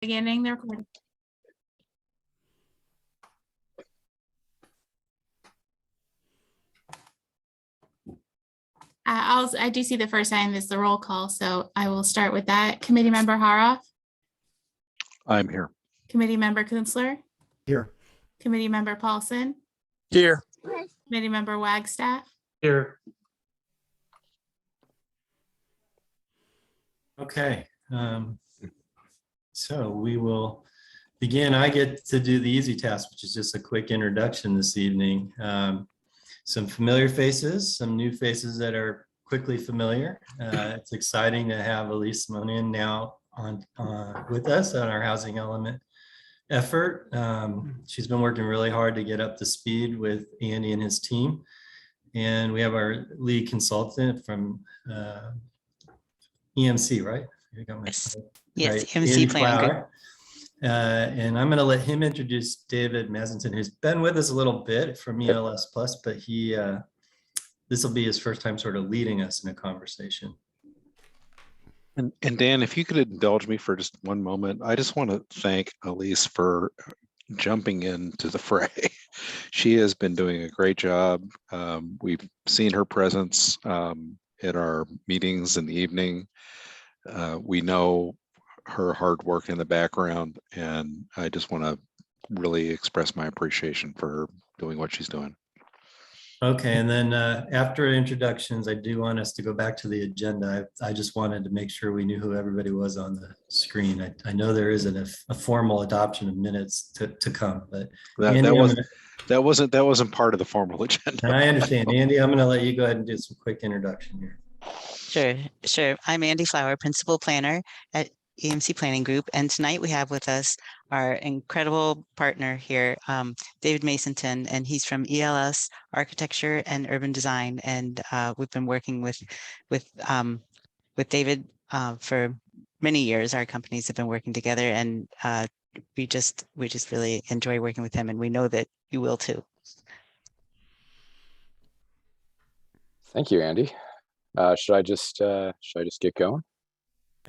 Beginning the recording. I do see the first item is the roll call, so I will start with that. Committee Member Haroff, I'm here. Committee Member Kunstler, Here. Committee Member Paulson, Here. Committee Member Wagstaff, Here. Okay, so we will begin. I get to do the easy task, which is just a quick introduction this evening. Some familiar faces, some new faces that are quickly familiar. It's exciting to have Elise Simonian now on with us on our housing element effort. She's been working really hard to get up to speed with Andy and his team. And we have our lead consultant from EMC, right? Yes, right. EMC Andy Planning Group. And I'm going to let him introduce David Mazenton, who's been with us a little bit from ELS Plus, but this will be his first time sort of leading us in a conversation. And Dan, if you could indulge me for just one moment, I just want to thank Elise for jumping into the fray. She has been doing a great job. We've seen her presence at our meetings in the evening. We know her hard work in the background, and I just want to really express my appreciation for her doing what she's doing. Okay, and then after introductions, I do want us to go back to the agenda. I just wanted to make sure we knew who everybody was on the screen. I know there isn't a formal adoption of minutes to come, but that wasn't part of the formal agenda. I understand. Andy, I'm going to let you go ahead and do some quick introduction here. Sure. I'm Andy Flower, Principal Planner at EMC Planning Group. And tonight we have with us our incredible partner here, David Mazenton, and he's from ELS Architecture and Urban Design. And we've been working with David for many years. Our companies have been working together, and we just really enjoy working with him, and we know that you will too. Thank you, Andy. Should I just get going?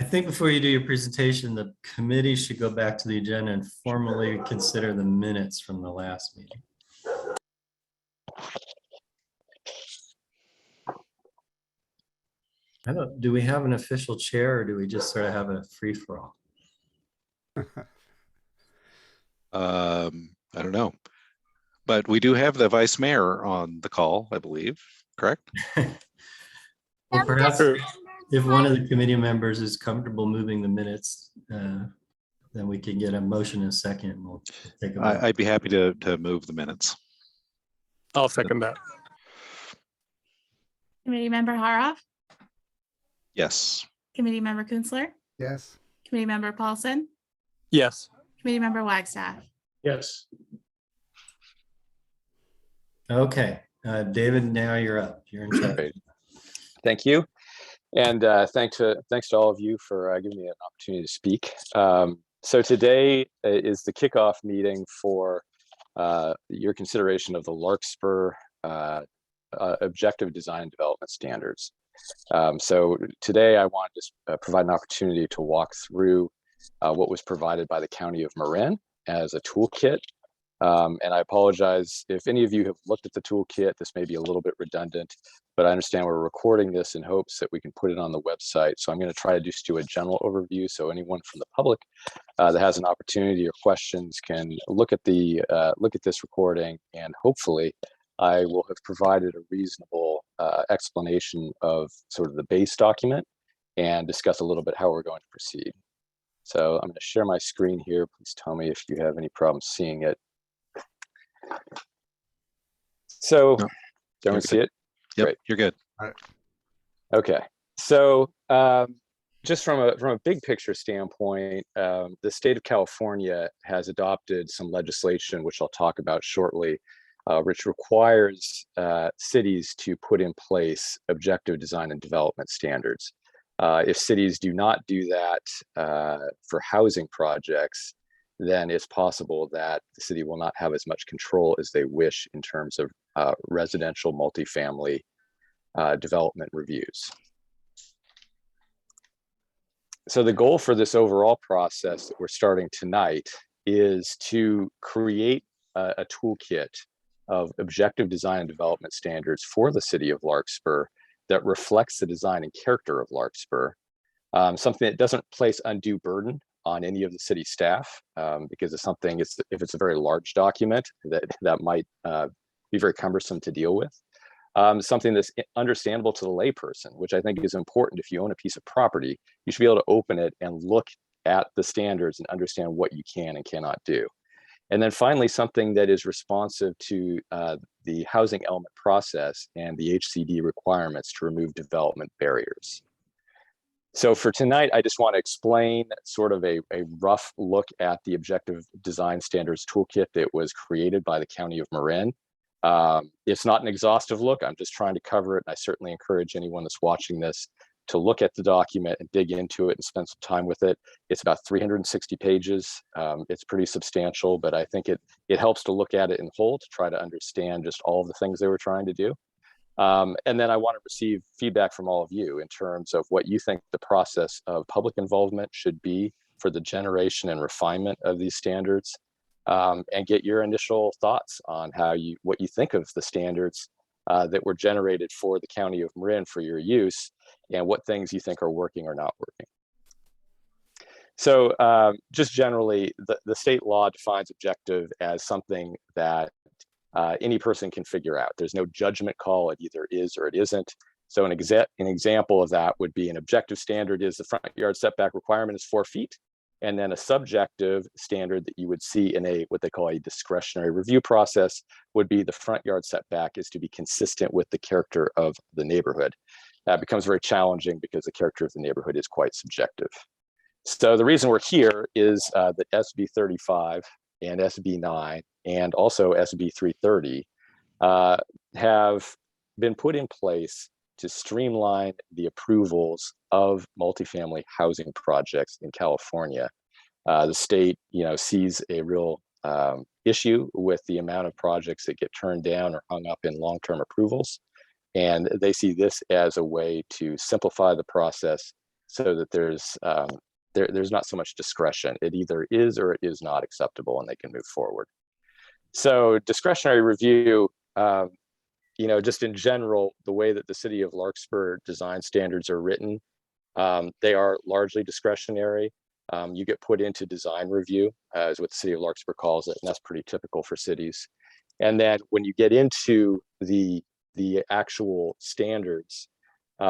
I think before you do your presentation, the committee should go back to the agenda and formally consider the minutes from the last meeting. Do we have an official chair, or do we just sort of have a free-for-all? I don't know, but we do have the vice mayor on the call, I believe, correct? Well, perhaps if one of the committee members is comfortable moving the minutes, then we can get a motion in a second. And we'll take a vote. I'd be happy to move the minutes. I'll second that. Committee Member Haroff, Yes. Committee Member Kunstler, Yes. Committee Member Paulson, Yes. Committee Member Wagstaff. Yes. Okay, David, now you're up. You're in charge. Great. Thank you. And thanks to all of you for giving me an opportunity to speak. So today is the kickoff meeting for your consideration of the Larkspur Objective Design and Development Standards. So today I want to just provide an opportunity to walk through what was provided by the County of Marin as a toolkit. And I apologize if any of you have looked at the toolkit. This may be a little bit redundant, but I understand we're recording this in hopes that we can put it on the website. So I'm going to try to just do a general overview, so anyone from the public that has an opportunity or questions can look at this recording, and hopefully I will have provided a reasonable explanation of sort of the base document and discuss a little bit how we're going to proceed. So I'm going to share my screen here. Please tell me if you have any problems seeing it. So, No, don't we see it? Yep, Great. you're good. Okay. So, just from a big picture standpoint, the state of California has adopted some legislation, which I'll talk about shortly, which requires cities to put in place objective design and development standards. If cities do not do that for housing projects, then it's possible that the city will not have as much control as they wish in terms of residential multifamily development reviews. So the goal for this overall process that we're starting tonight is to create a toolkit of objective design and development standards for the city of Larkspur that reflects the design and character of Larkspur. Something that doesn't place undue burden on any of the city staff, because it's something, if it's a very large document, that might be very cumbersome to deal with. Something that's understandable to the layperson, which I think is important. If you own a piece of property, you should be able to open it and look at the standards and understand what you can and cannot do. And then finally, something that is responsive to the housing element process and the HCD requirements to remove development barriers. So for tonight, I just want to explain sort of a rough look at the objective design standards toolkit that was created by the County of Marin. It's not an exhaustive look. I'm just trying to cover it. And I certainly encourage anyone that's watching this to look at the document and dig into it and spend some time with it. It's about 360 pages. It's pretty substantial, but I think it helps to look at it in whole to try to understand just all of the things they were trying to do. And then I want to receive feedback from all of you in terms of what you think the process of public involvement should be for the generation and refinement of these standards, and get your initial thoughts on what you think of the standards that were generated for the County of Marin for your use, and what things you think are working or not working. So just generally, the state law defines objective as something that any person can figure out. There's no judgment call. It either is or it isn't. So an example of that would be an objective standard is the front yard setback requirement is 4 feet. And then a subjective standard that you would see in what they call a discretionary review process would be the front yard setback is to be consistent with the character of the neighborhood. That becomes very challenging because the character of the neighborhood is quite subjective. So the reason we're here is that SB 35 and SB 9 and also SB 330 have been put in place to streamline the approvals of multifamily housing projects in California. The state, sees a real issue with the amount of projects that get turned down or hung up in long-term approvals. And they see this as a way to simplify the process so that there's not so much discretion. It either is or it is not acceptable and they can move forward. So discretionary review, just in general, the way that the city of Larkspur design standards are written, they are largely discretionary. You get put into design review, is what the city of Larkspur calls it, and that's pretty typical for cities. And then when you get into the actual standards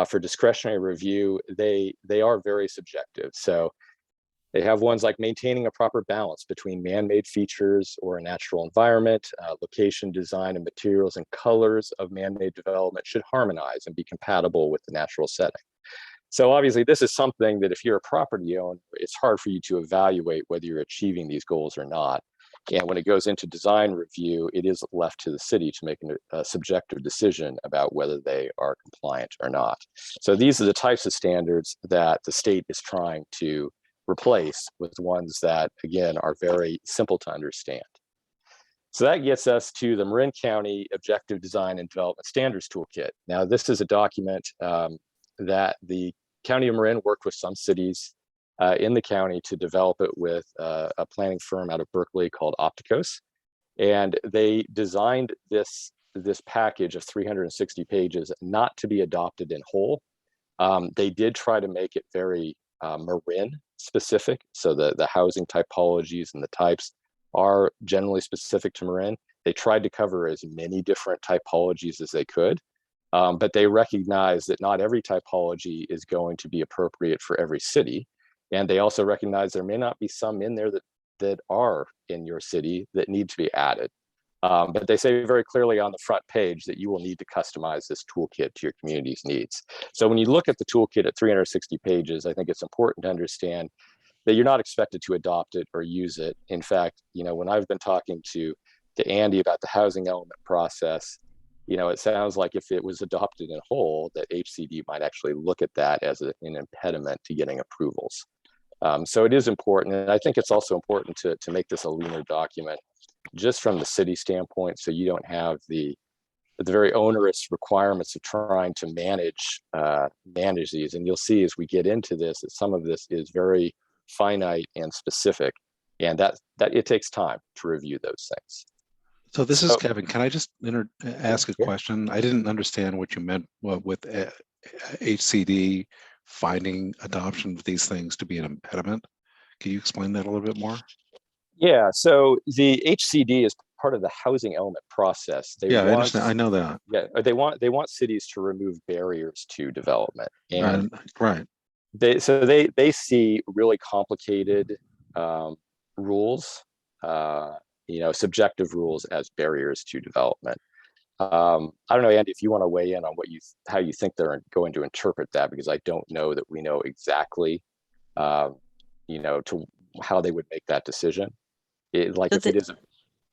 for discretionary review, they are very subjective. So they have ones like maintaining a proper balance between man-made features or a natural environment, location, design, and materials and colors of man-made development should harmonize and be compatible with the natural setting. So obviously this is something that if you're a property owner, it's hard for you to evaluate whether you're achieving these goals or not. And when it goes into design review, it is left to the city to make a subjective decision about whether they are compliant or not. So these are the types of standards that the state is trying to replace with ones that, again, are very simple to understand. So that gets us to the Marin County Objective Design and Development Standards Toolkit. Now, this is a document that the County of Marin worked with some cities in the county to develop it with a planning firm out of Berkeley called Opticos. And they designed this package of 360 pages not to be adopted in whole. They did try to make it very Marin specific. So the housing typologies and the types are generally specific to Marin. They tried to cover as many different typologies as they could, but they recognize that not every typology is going to be appropriate for every city. And they also recognize there may not be some in there that are in your city that need to be added. But they say very clearly on the front page that you will need to customize this toolkit to your community's needs. So when you look at the toolkit at 360 pages, I think it's important to understand that you're not expected to adopt it or use it. In fact, when I've been talking to Andy about the housing element process, it sounds like if it was adopted in whole, that HCD might actually look at that as an impediment to getting approvals. So it is important. And I think it's also important to make this a leaner document just from the city standpoint, so you don't have the the very onerous requirements of trying to manage these. And you'll see as we get into this that some of this is very finite and specific, and that it takes time to review those things. So this is So- Kevin. Can I just ask a Yeah. question? I didn't understand what you meant with HCD finding adoption of these things to be an impediment. Can you explain that a little bit more? Yeah, so the HCD is part of the housing element process. They Yeah, I want, understand. I know that. yeah, they want cities to remove barriers to development, and Right. they see really complicated rules, subjective rules as barriers to development. I don't know, Andy, if you want to weigh in on how you think they're going to interpret that, because I don't know that we know exactly, to how they would make that decision. If it is,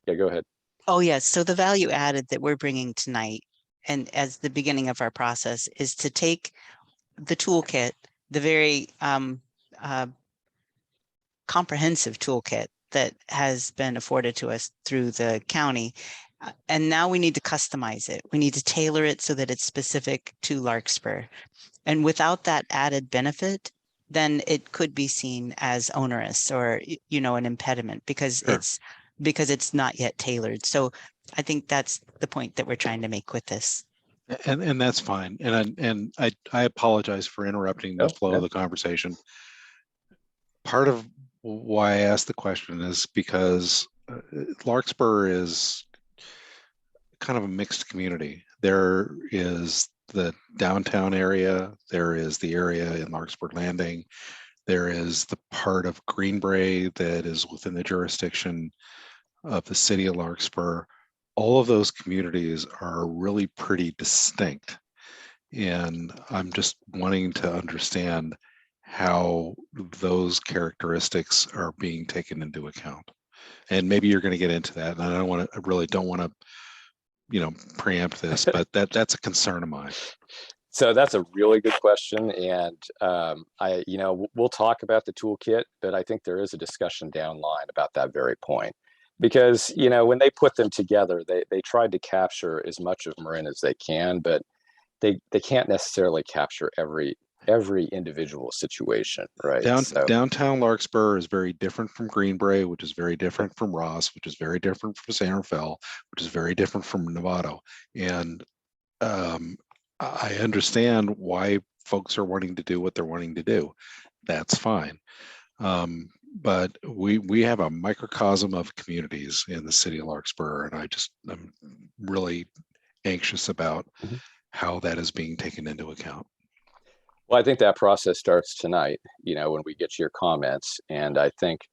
yeah, go ahead. Oh, yes. So the value added that we're bringing tonight and as the beginning of our process is to take the toolkit, the very comprehensive toolkit that has been afforded to us through the county. And now we need to customize it. We need to tailor it so that it's specific to Larkspur. And without that added benefit, then it could be seen as onerous or, an impediment because Sure. it's not yet tailored. So I think that's the point that we're trying to make with this. And that's fine. And I apologize for interrupting the No, flow no. of the conversation. Part of why I asked the question is because Larkspur is kind of a mixed community. There is the downtown area, there is the area in Larkspur Landing, there is the part of Greenbrae that is within the jurisdiction of the city of Larkspur. All of those communities are really pretty distinct. And I'm just wanting to understand how those characteristics are being taken into account. And maybe you're going to get into that. And I really don't want to, preempt this, but that's a concern of mine. So that's a really good question, and we'll talk about the toolkit, but I think there is a discussion down line about that very point, because when they put them together, they tried to capture as much of Marin as they can, but they can't necessarily capture every individual situation, right? Downtown Larkspur is very different from Greenbrae, which is very different from Ross, which is very different from San Rafael, which is very different from Novato. And I understand why folks are wanting to do what they're wanting to do. That's fine. But we have a microcosm of communities in the city of Larkspur, and I'm really anxious about how that is being taken into account. Well, I think that process starts tonight, when we get to your comments. And I think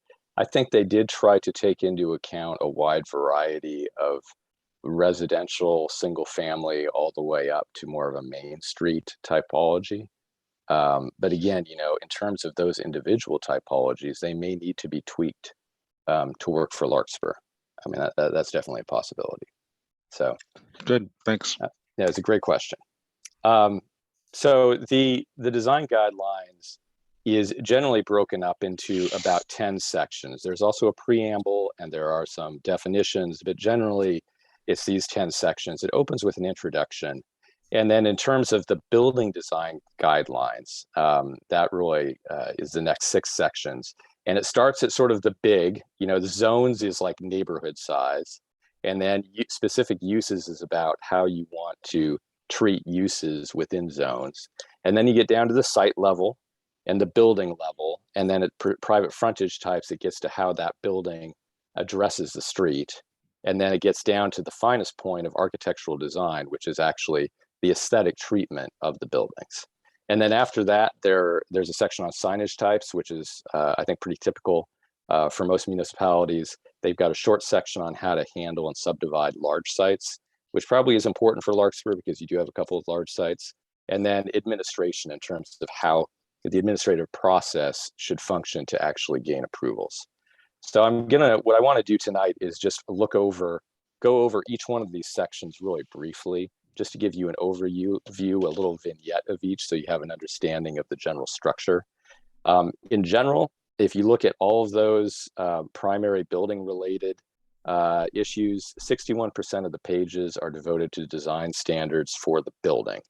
they did try to take into account a wide variety of residential, single family, all the way up to more of a Main Street typology. But again, in terms of those individual typologies, they may need to be tweaked to work for Larkspur. I mean, that's definitely a possibility. So Good, thanks. Yeah, it's a great question. So the design guidelines is generally broken up into about 10 sections. There's also a preamble and there are some definitions, but generally it's these 10 sections. It opens with an introduction. And then in terms of the building design guidelines, that really is the next 6 sections. And it starts at sort of the big, the zones is like neighborhood size. And then specific uses is about how you want to treat uses within zones. And then you get down to the site level and the building level. And then at private frontage types, it gets to how that building addresses the street. And then it gets down to the finest point of architectural design, which is actually the aesthetic treatment of the buildings. And then after that, there's a section on signage types, which is, I think, pretty typical for most municipalities. They've got a short section on how to handle and subdivide large sites, which probably is important for Larkspur because you do have a couple of large sites. And then administration in terms of how the administrative process should function to actually gain approvals. So what I want to do tonight is just go over each one of these sections really briefly, just to give you an overview, a little vignette of each so you have an understanding of the general structure. In general, if you look at all of those primary building related issues, 61% of the pages are devoted to design standards for the building.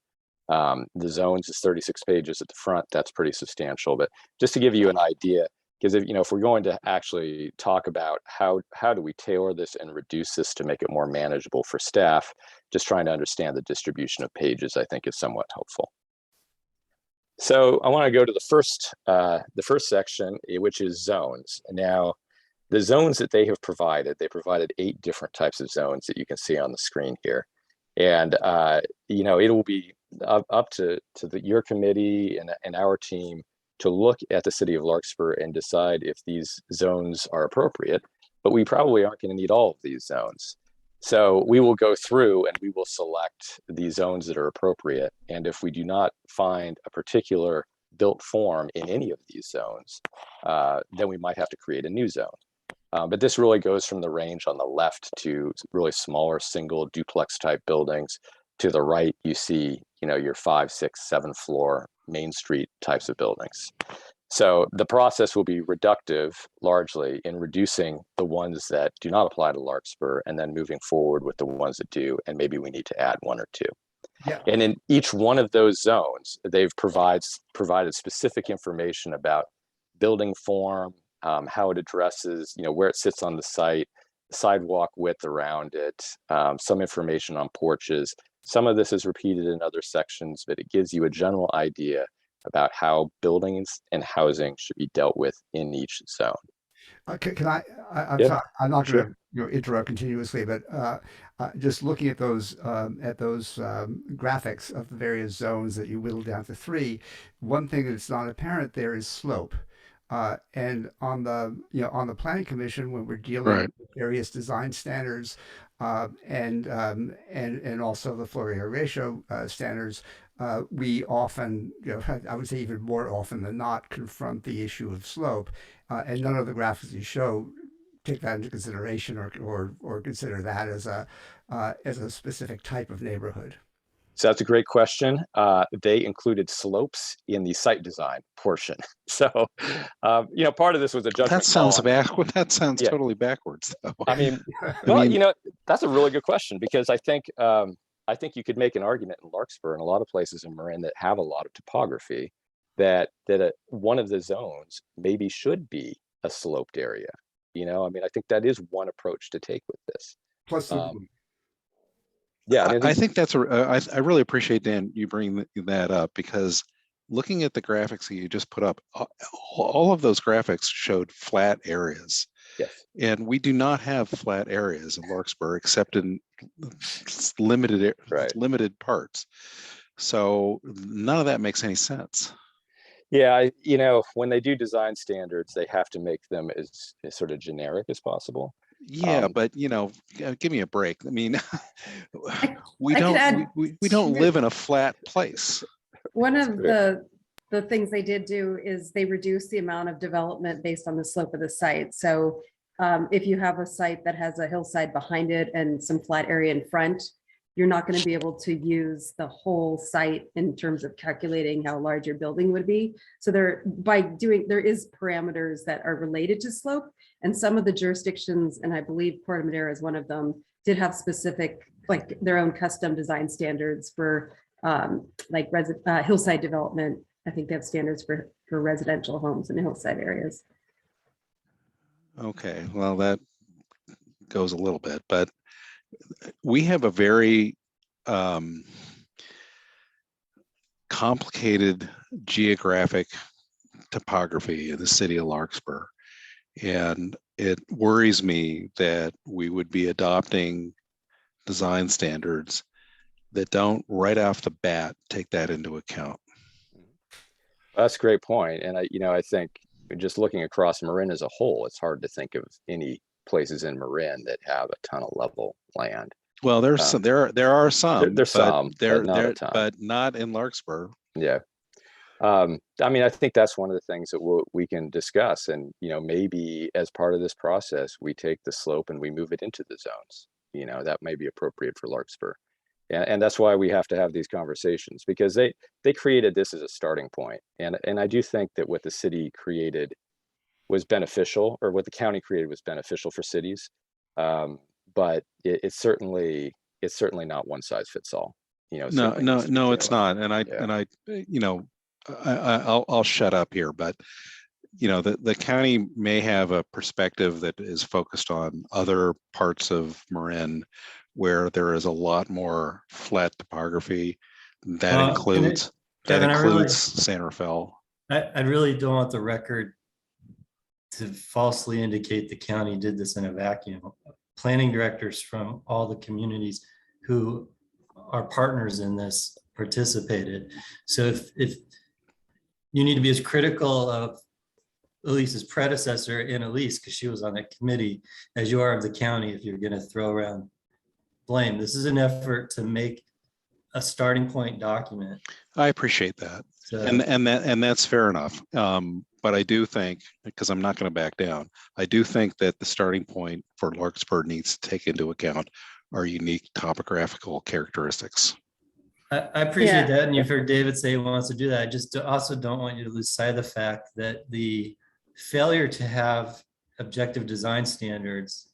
The zones is 36 pages at the front. That's pretty substantial. But just to give you an idea, because if we're going to actually talk about how do we tailor this and reduce this to make it more manageable for staff, just trying to understand the distribution of pages, I think is somewhat helpful. So I want to go to the first section, which is zones. Now, the zones that they provided 8 different types of zones that you can see on the screen here. And, it will be up to your committee and our team to look at the city of Larkspur and decide if these zones are appropriate, but we probably aren't going to need all of these zones. So we will go through and we will select the zones that are appropriate. And if we do not find a particular built form in any of these zones, then we might have to create a new zone. But this really goes from the range on the left to really smaller single duplex type buildings. To the right, you see, your 5, 6, 7 floor Main Street types of buildings. So the process will be reductive largely in reducing the ones that do not apply to Larkspur and then moving forward with the ones that do, and maybe we need to add 1 or 2. Yeah. And in each one of those zones, they've provided specific information about building form, how it addresses, where it sits on the site, sidewalk width around it, some information on porches. Some of this is repeated in other sections, but it gives you a general idea about how buildings and housing should be dealt with in each zone. Can I? I'm Yeah, sorry. I'm not sure. going to interrupt continuously, but just looking at those graphics of the various zones that you whittled down to 3, one thing that's not apparent there is slope. And on the planning commission, when we're dealing Right. with various design standards and also the floor area ratio standards, we often, I would say even more often than not, confront the issue of slope, and none of the graphics you show take that into consideration or consider that as a specific type of neighborhood. So that's a great question. They included slopes in the site design portion. So, part of this was a judgment That sounds call. backward. That sounds Yeah. totally backwards, though. I mean, I well, mean, that's a really good question because I think you could make an argument in Larkspur and a lot of places in Marin that have a lot of topography that one of the zones maybe should be a sloped area. I think that is one approach to take with this. Plus, Yeah, I think that's I really appreciate, Dan, you bringing that up, because looking at the graphics that you just put up, all of those graphics showed flat areas. yes. And we do not have flat areas in Larkspur except in limited Right. limited parts. So none of that makes any sense. Yeah, when they do design standards, they have to make them as sort of generic as possible. Yeah, but give me a break. I mean, we I could don't add we don't live in a flat place. One That's of great. the things they did do is they reduced the amount of development based on the slope of the site. So if you have a site that has a hillside behind it and some flat area in front, you're not going to be able to use the whole site in terms of calculating how large your building would be. So there is parameters that are related to slope, and some of the jurisdictions, and I believe Corte Madera is one of them, did have specific, like their own custom design standards for hillside development. I think they have standards for residential homes in hillside areas. Okay, well, that goes a little bit, but we have a very complicated geographic topography in the city of Larkspur. And it worries me that we would be adopting design standards that don't right off the bat take that into account. That's a great point. And I think just looking across Marin as a whole, it's hard to think of any places in Marin that have a ton of level land. Well, there are some, there's some, but not a ton. but not in Larkspur. Yeah. I think that's one of the things that we can discuss, and maybe as part of this process, we take the slope and we move it into the zones. That may be appropriate for Larkspur, and that's why we have to have these conversations, because they created this as a starting point, and I do think that what the city created was beneficial, or what the county created was beneficial for cities. But it's certainly not one size fits all. You know, it No, certainly no, needs to be no, it's tailored. not. And Yeah. I, you know, I'll shut up here, but you know, the county may have a perspective that is focused on other parts of Marin where there is a lot more flat topography. That Well, includes Kevin, San Rafael. I really don't want the record to falsely indicate the county did this in a vacuum. Planning directors from all the communities who are partners in this participated. So if you need to be as critical of Elise's predecessor in Elise, because she was on that committee, as you are of the county, if you're going to throw around blame. This is an effort to make a starting point document. I appreciate that. So, And that's fair enough. But I do think, because I'm not going to back down, I do think that the starting point for Larkspur needs to take into account our unique topographical characteristics. I appreciate Yeah. that. And you've heard David say he wants to do that. I just also don't want you to lose sight of the fact that the failure to have objective design standards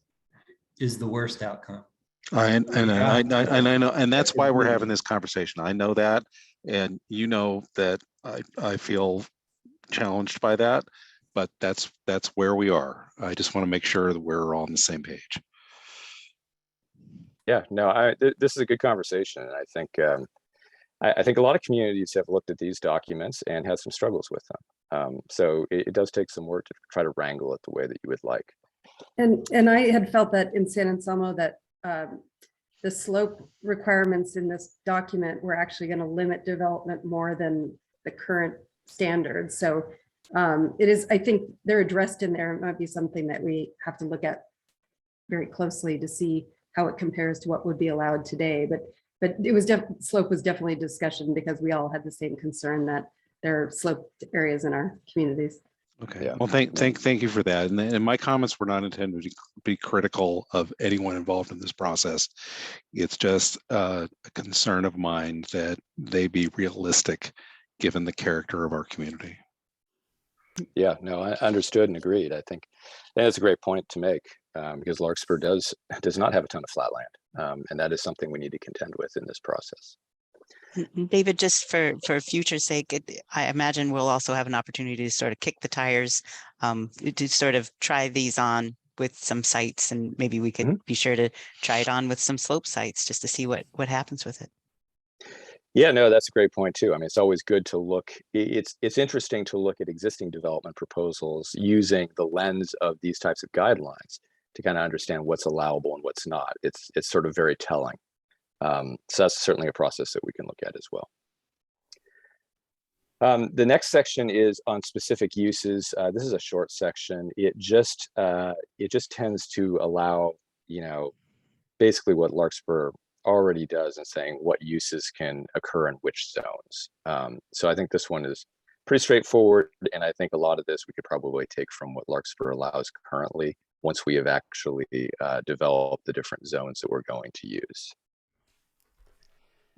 is the worst outcome. I know, and that's why we're Agreed. having this conversation. I know that, and you know that I feel challenged by that, but that's where we are. I just want to make sure that we're all on the same page. Yeah, no, this is a good conversation, and I think I think a lot of communities have looked at these documents and had some struggles with them. So it does take some work to try to wrangle it the way that you would like. And I had felt that in San Anselmo that the slope requirements in this document were actually going to limit development more than the current standards. So it is, I think they're addressed in there. It might be something that we have to look at very closely to see how it compares to what would be allowed today. But it was slope was definitely a discussion because we all had the same concern that there are sloped areas in our communities. Okay. Yeah. Well, thank you for that. And my comments were not intended to be critical of anyone involved in this process. It's just a concern of mine that they be realistic given the character of our community. Yeah, no, I understood and agreed. I think that's a great point to make because Larkspur does not have a ton of flat land, and that is something we need to contend with in this process. David, just for future's sake, I imagine we'll also have an opportunity to sort of kick the tires, to sort of try these on with some sites, and maybe we could be sure to try it on with some slope sites just to see what happens with it. Yeah, no, that's a great point too. I mean, it's always good to look. It's interesting to look at existing development proposals using the lens of these types of guidelines to kind of understand what's allowable and what's not. It's sort of very telling. So that's certainly a process that we can look at as well. The next section is on specific uses. This is a short section. It just tends to allow, you know, basically what Larkspur already does in saying what uses can occur in which zones. So I think this one is pretty straightforward, and I think a lot of this we could probably take from what Larkspur allows currently once we have actually developed the different zones that we're going to use.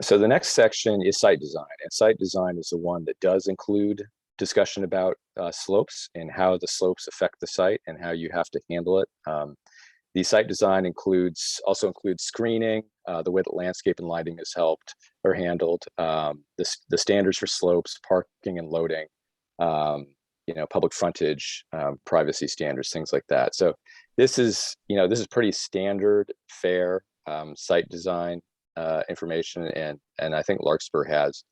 So the next section is site design, and site design is the one that does include discussion about slopes and how the slopes affect the site and how you have to handle it. The site design also includes screening, the way that landscape and lighting is handled, the standards for slopes, parking and loading, you know, public frontage, privacy standards, things like that. So this is pretty standard, fair site design information, and I think Larkspur has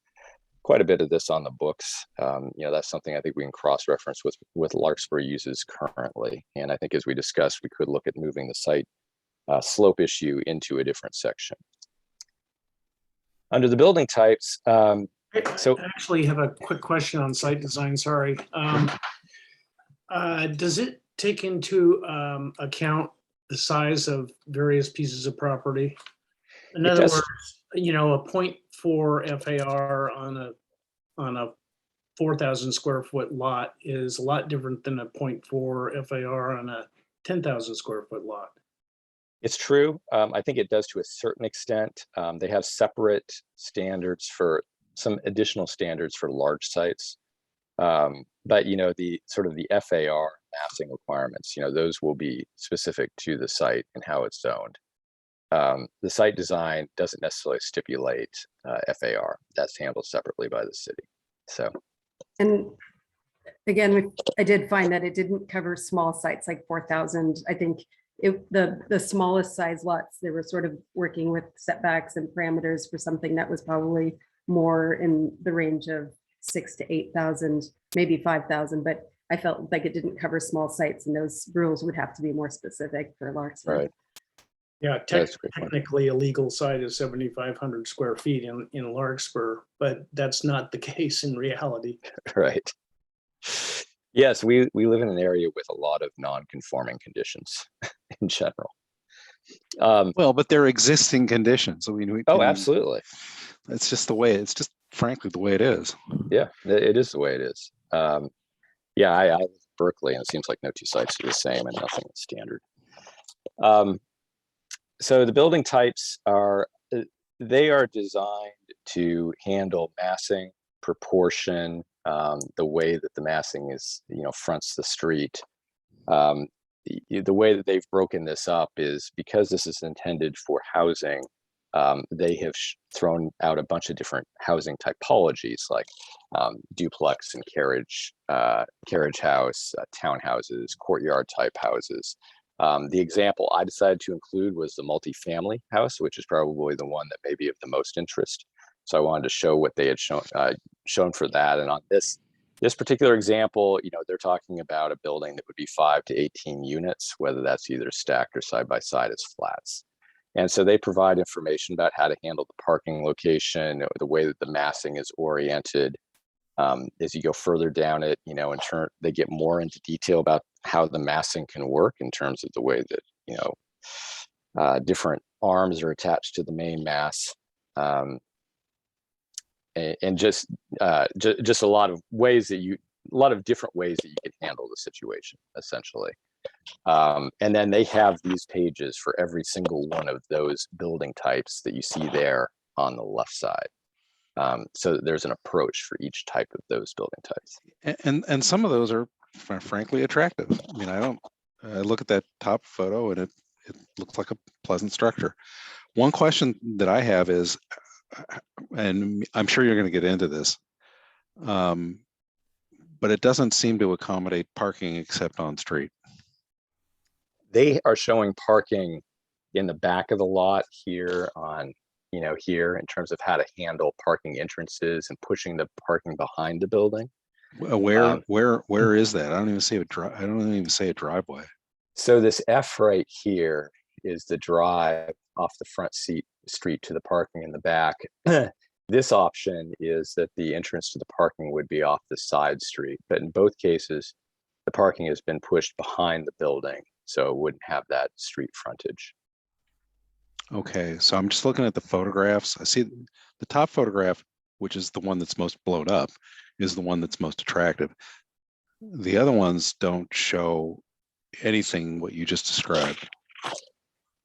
quite a bit of this on the books. You know, that's something I think we can cross-reference with Larkspur uses currently. And I think as we discussed, we could look at moving the site slope issue into a different section. Under the building types, I actually have a quick question on site design, sorry. Does it take into account the size of various pieces of property? In other words, you know, a 0.4 FAR on a 4,000 square foot lot is a lot different than a 0.4 FAR on a 10,000 square foot lot. It's true. I think it does to a certain extent. They have separate standards for some additional standards for large sites. But you know, the FAR massing requirements, those will be specific to the site and how it's zoned. The site design doesn't necessarily stipulate FAR. That's handled separately by the city. So, And again, I did find that it didn't cover small sites like 4,000. I think the smallest size lots, they were sort of working with setbacks and parameters for something that was probably more in the range of 6,000 to 8,000, maybe 5,000, but I felt like it didn't cover small sites, and those rules would have to be more specific for Larkspur. right. Yeah, That's a great point. technically a legal site is 7,500 square feet in Larkspur, but that's not the case in reality. Right. Yes, we live in an area with a lot of non-conforming conditions in general. Well, but they're existing conditions. I mean, Absolutely. It's just the way, it's just frankly the way it is. Yeah, it is the way it is. Yeah, I live in Berkeley, and it seems like no two sites are the same and nothing is standard. So the building types they are designed to handle massing, proportion, the way that the massing is, fronts the street. The way that they've broken this up is because this is intended for housing. They have thrown out a bunch of different housing typologies like duplex and carriage house, townhouses, courtyard type houses. The example I decided to include was the multifamily house, which is probably the one that may be of the most interest. So I wanted to show what they had shown for that. And on this particular example, they're talking about a building that would be 5 to 18 units, whether that's either stacked or side by side as flats. And so they provide information about how to handle the parking location, the way that the massing is oriented. As you go further down it, in turn, they get more into detail about how the massing can work in terms of the way that, different arms are attached to the main mass. And just a lot of ways a lot of different ways that you can handle the situation, essentially. And then they have these pages for every single one of those building types that you see there on the left side. So there's an approach for each type of those building types. And some of those are frankly attractive. I mean, I look at that top photo and it looks like a pleasant structure. One question that I have is, and I'm sure you're going to get into this, but it doesn't seem to accommodate parking except on street. They are showing parking in the back of the lot here on, here in terms of how to handle parking entrances and pushing the parking behind the building. Where is that? I don't even see I don't even say a driveway. So this F right here is the drive off the front street to the parking in the back. This option is that the entrance to the parking would be off the side street, but in both cases, the parking has been pushed behind the building, so it wouldn't have that street frontage. Okay, so I'm just looking at the photographs. I see the top photograph, which is the one that's most blown up, is the one that's most attractive. The other ones don't show anything what you just described.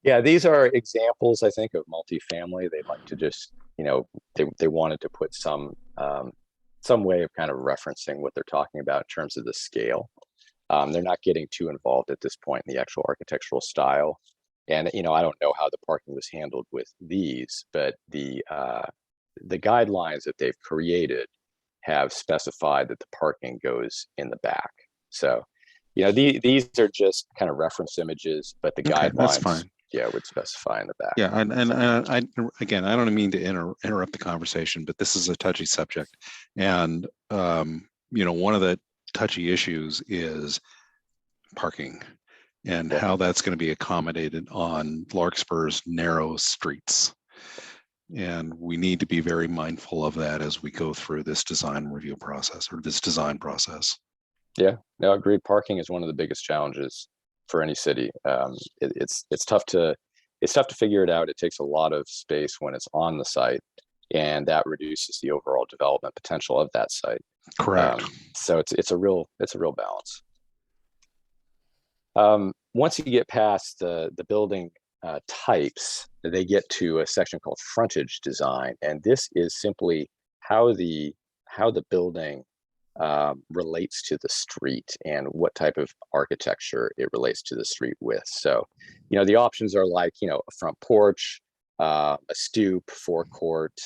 Yeah, these are examples, I think, of multifamily. They like to just, they wanted to put some way of kind of referencing what they're talking about in terms of the scale. They're not getting too involved at this point in the actual architectural style. And, I don't know how the parking was handled with these, but the guidelines that they've created have specified that the parking goes in the back. So, these are just kind of reference images, but the guidelines, that's fine. Yeah, would specify in the back. Yeah, and I again, I don't mean to interrupt the conversation, but this is a touchy subject, and one of the touchy issues is parking and how that's going to be accommodated on Larkspur's narrow streets. And we need to be very mindful of that as we go through this design review process or this design process. Yeah, no, agreed. Parking is one of the biggest challenges for any city. It's tough to figure it out. It takes a lot of space when it's on the site, and that reduces the overall development potential of that site. Correct. So it's a real balance. Once you get past the building types, they get to a section called frontage design, and this is simply how the building relates to the street and what type of architecture it relates to the street with. So, the options are like, a front porch, a stoop, forecourt,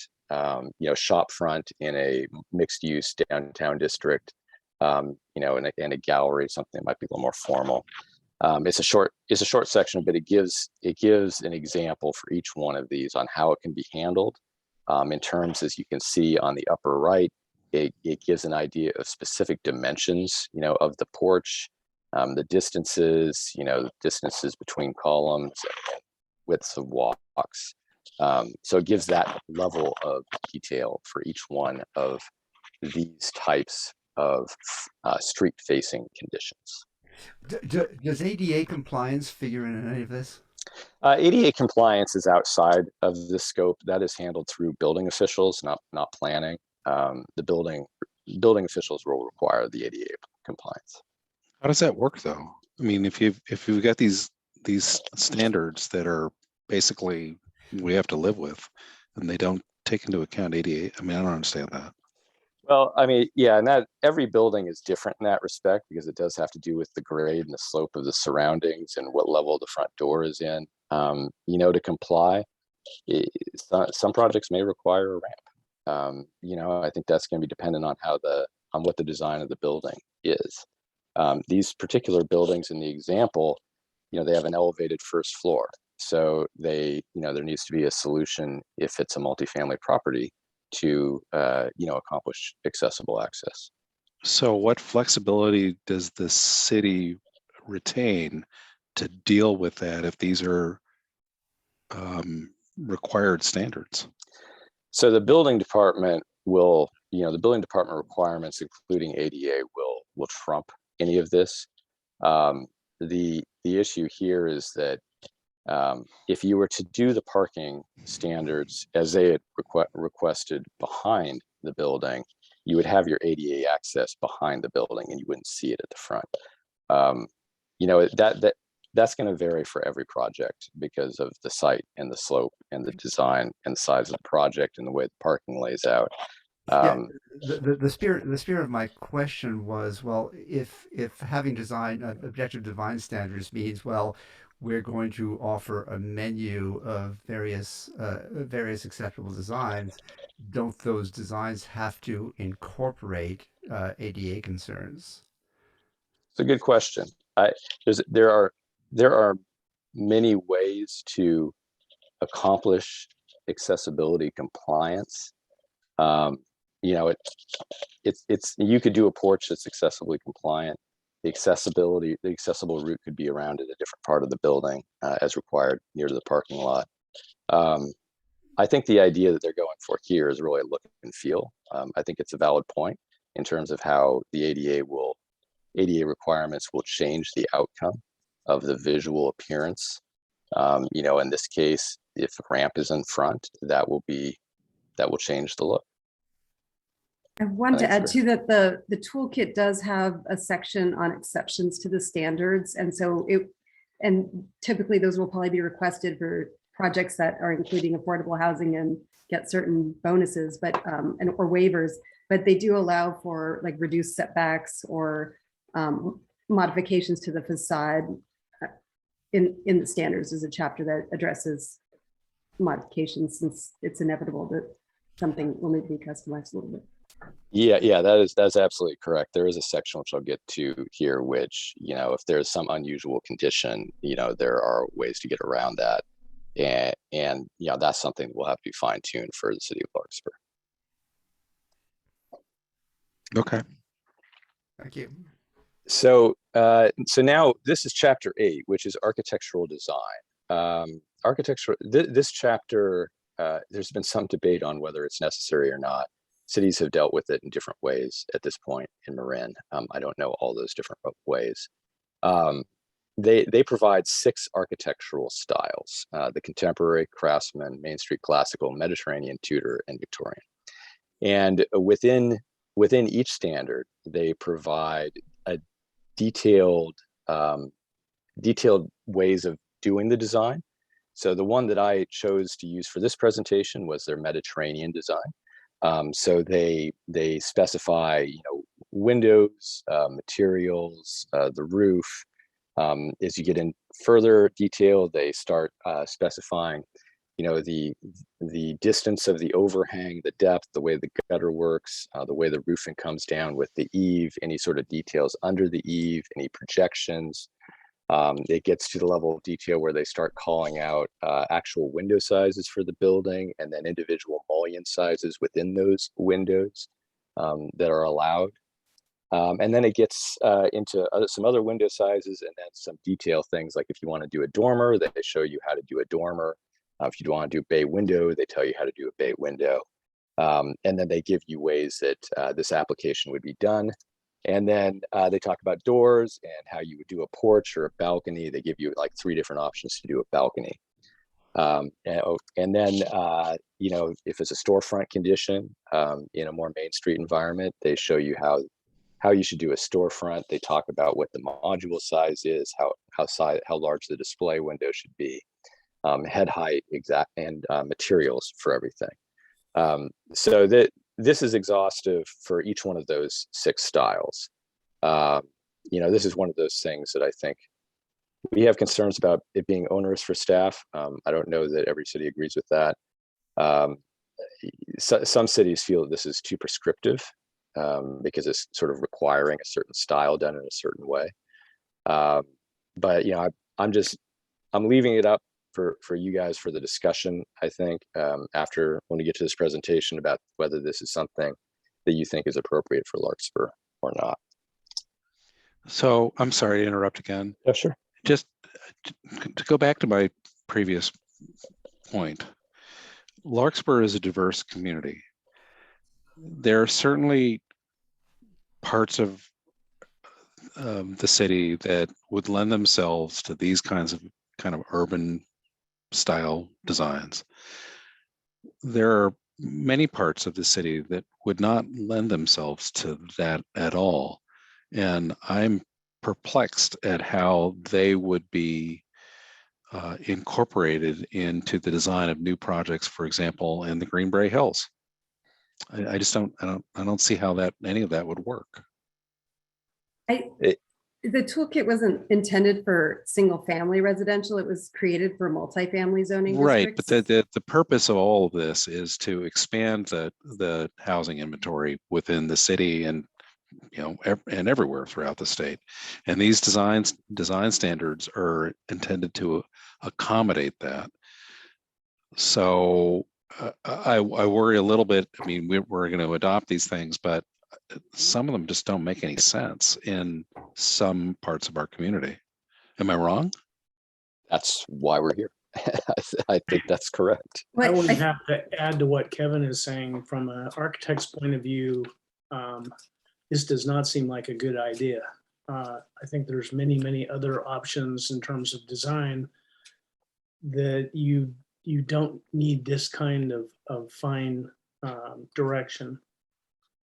shop front in a mixed use downtown district, and a gallery, something that might be a little more formal. It's a short section, but it gives an example for each one of these on how it can be handled. In terms, as you can see on the upper right, it gives an idea of specific dimensions, of the porch, the distances, distances between columns, and widths of walks. So it gives that level of detail for each one of these types of street-facing conditions. Does ADA compliance figure in any of this? ADA compliance is outside of the scope. That is handled through building officials, not planning. The building officials will require the ADA compliance. How does that work, though? I mean, if you've got these standards that are basically we have to live with, and they don't take into account ADA, I mean, I don't understand that. Well, I mean, yeah, and that every building is different in that respect because it does have to do with the grade and the slope of the surroundings and what level the front door is in. To comply, some projects may require a ramp. I think that's going to be dependent on what the design of the building is. These particular buildings in the example, they have an elevated first floor, so there needs to be a solution if it's a multifamily property to accomplish accessible access. So what flexibility does the city retain to deal with that if these are required standards? So the building department will, the building department requirements, including ADA, will trump any of this. The issue here is that if you were to do the parking standards as they had requested behind the building, you would have your ADA access behind the building and you wouldn't see it at the front. That's going to vary for every project because of the site and the slope and the design and the size of the project and the way the parking lays out. The spirit of my question was, well, if having objective design standards means, well, we're going to offer a menu of various acceptable designs, don't those designs have to incorporate ADA concerns? It's a good question. There are many ways to accomplish accessibility compliance. You could do a porch that's accessibly compliant. The accessible route could be around in a different part of the building as required near to the parking lot. I think the idea that they're going for here is really look and feel. I think it's a valid point in terms of how the ADA requirements will change the outcome of the visual appearance. In this case, if a ramp is in front, that will change the look. I want to add too that the toolkit does have a section on exceptions to the standards. And so typically those will probably be requested for projects that are including affordable housing and get certain bonuses, but or waivers, but they do allow for like reduced setbacks or modifications to the facade in the standards. Is a chapter that addresses modifications since it's inevitable that something will need to be customized a little bit. Yeah, that's absolutely correct. There is a section which I'll get to here, which, if there's some unusual condition, there are ways to get around that. And that's something that will have to be fine-tuned for the city of Larkspur. Okay. Thank you. So now this is chapter 8, which is architectural design. This chapter, there's been some debate on whether it's necessary or not. Cities have dealt with it in different ways at this point in Marin. I don't know all those different ways. They provide 6 architectural styles: the contemporary, craftsman, Main Street classical, Mediterranean, Tudor, and Victorian. And within each standard, they provide a detailed ways of doing the design. So the one that I chose to use for this presentation was their Mediterranean design. So they specify, windows, materials, the roof. As you get in further detail, they start specifying, the distance of the overhang, the depth, the way the gutter works, the way the roofing comes down with the eave, any sort of details under the eave, any projections. It gets to the level of detail where they start calling out actual window sizes for the building, and then individual mullion sizes within those windows that are allowed. And then it gets into some other window sizes, and then some detail things, like if you want to do a dormer, they show you how to do a dormer. If you want to do bay window, they tell you how to do a bay window. And then they give you ways that this application would be done. And then they talk about doors and how you would do a porch or a balcony. They give you like 3 different options to do a balcony. And then, if it's a storefront condition in a more Main Street environment, they show you how you should do a storefront. They talk about what the module size is, how large the display window should be, head height, exact, and materials for everything. So that this is exhaustive for each one of those 6 styles. This is one of those things that I think we have concerns about it being onerous for staff. I don't know that every city agrees with that. Some cities feel that this is too prescriptive because it's sort of requiring a certain style done in a certain way. But I'm leaving it up for you guys for the discussion, I think, after when we get to this presentation, about whether this is something that you think is appropriate for Larkspur or not. So I'm sorry to interrupt again. Yeah, sure. Just to go back to my previous point, Larkspur is a diverse community. There are certainly parts of the city that would lend themselves to these kind of urban style designs. There are many parts of the city that would not lend themselves to that at all. And I'm perplexed at how they would be incorporated into the design of new projects, for example, in the Greenbrae Hills. I don't see how any of that would work. The toolkit wasn't intended for single family residential. It was created for multifamily zoning Right, districts. but the purpose of all of this is to expand the housing inventory within the city and and everywhere throughout the state. And these design standards are intended to accommodate that. So I worry a little bit. I mean, we're going to adopt these things, but some of them just don't make any sense in some parts of our community. Am I wrong? That's why we're here. I think that's correct. I would have to add to what Kevin is saying. From an architect's point of view, this does not seem like a good idea. I think there's many other options in terms of design that you don't need this kind of fine direction.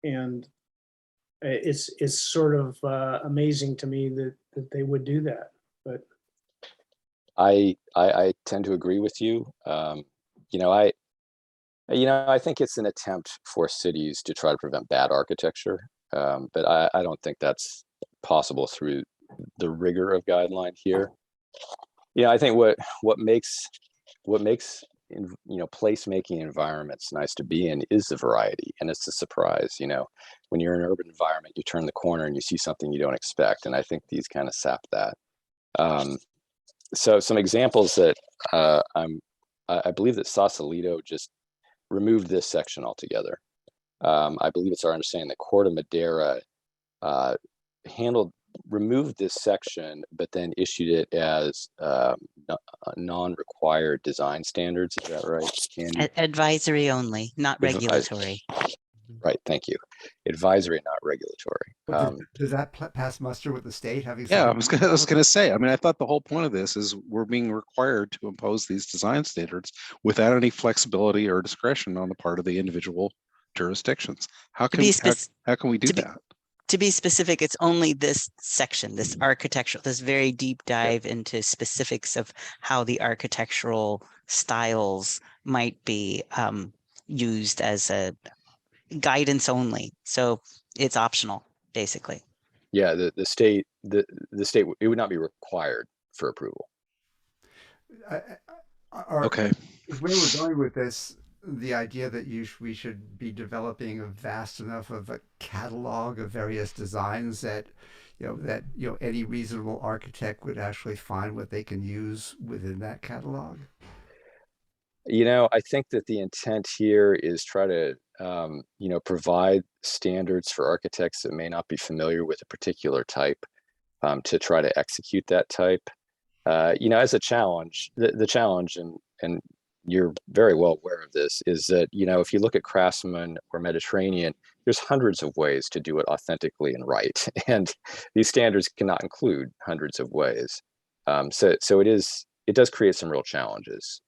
And it's sort of amazing to me that they would do that. But I tend to agree with you. I think it's an attempt for cities to try to prevent bad architecture, but I don't think that's possible through the rigor of guideline here. I think what makes placemaking environments nice to be in is the variety, and it's the surprise. When you're in an urban environment, you turn the corner and you see something you don't expect, and I think these kind of sap that. So some examples that I believe that Sausalito just removed this section altogether. I believe it's our understanding that Corte Madera removed this section, but then issued it as non-required design standards. Is that right, Candy? Advisory only, not regulatory. Right, thank you. Advisory, not regulatory. Does that pass muster with the state? Yeah, I was gonna say. I mean, I thought the whole point of this is we're being required to impose these design standards without any flexibility or discretion on the part of the individual jurisdictions. How can we do that? To be specific, it's only this section, this architectural, this very deep dive into specifics of how the architectural styles might be used as a guidance only. So it's optional. basically. Yeah, the state, the state, it would not be required for approval. Okay. Where we're going with this, the idea that we should be developing a vast enough of a catalog of various designs that any reasonable architect would actually find what they can use within that catalog. I think that the intent here is try to, provide standards for architects that may not be familiar with a particular type, to try to execute that type. As a challenge, the challenge, and you're very well aware of this, is that, if you look at Craftsman or Mediterranean, there's hundreds of ways to do it authentically and right. And these standards cannot include hundreds of ways. So it does create some real challenges.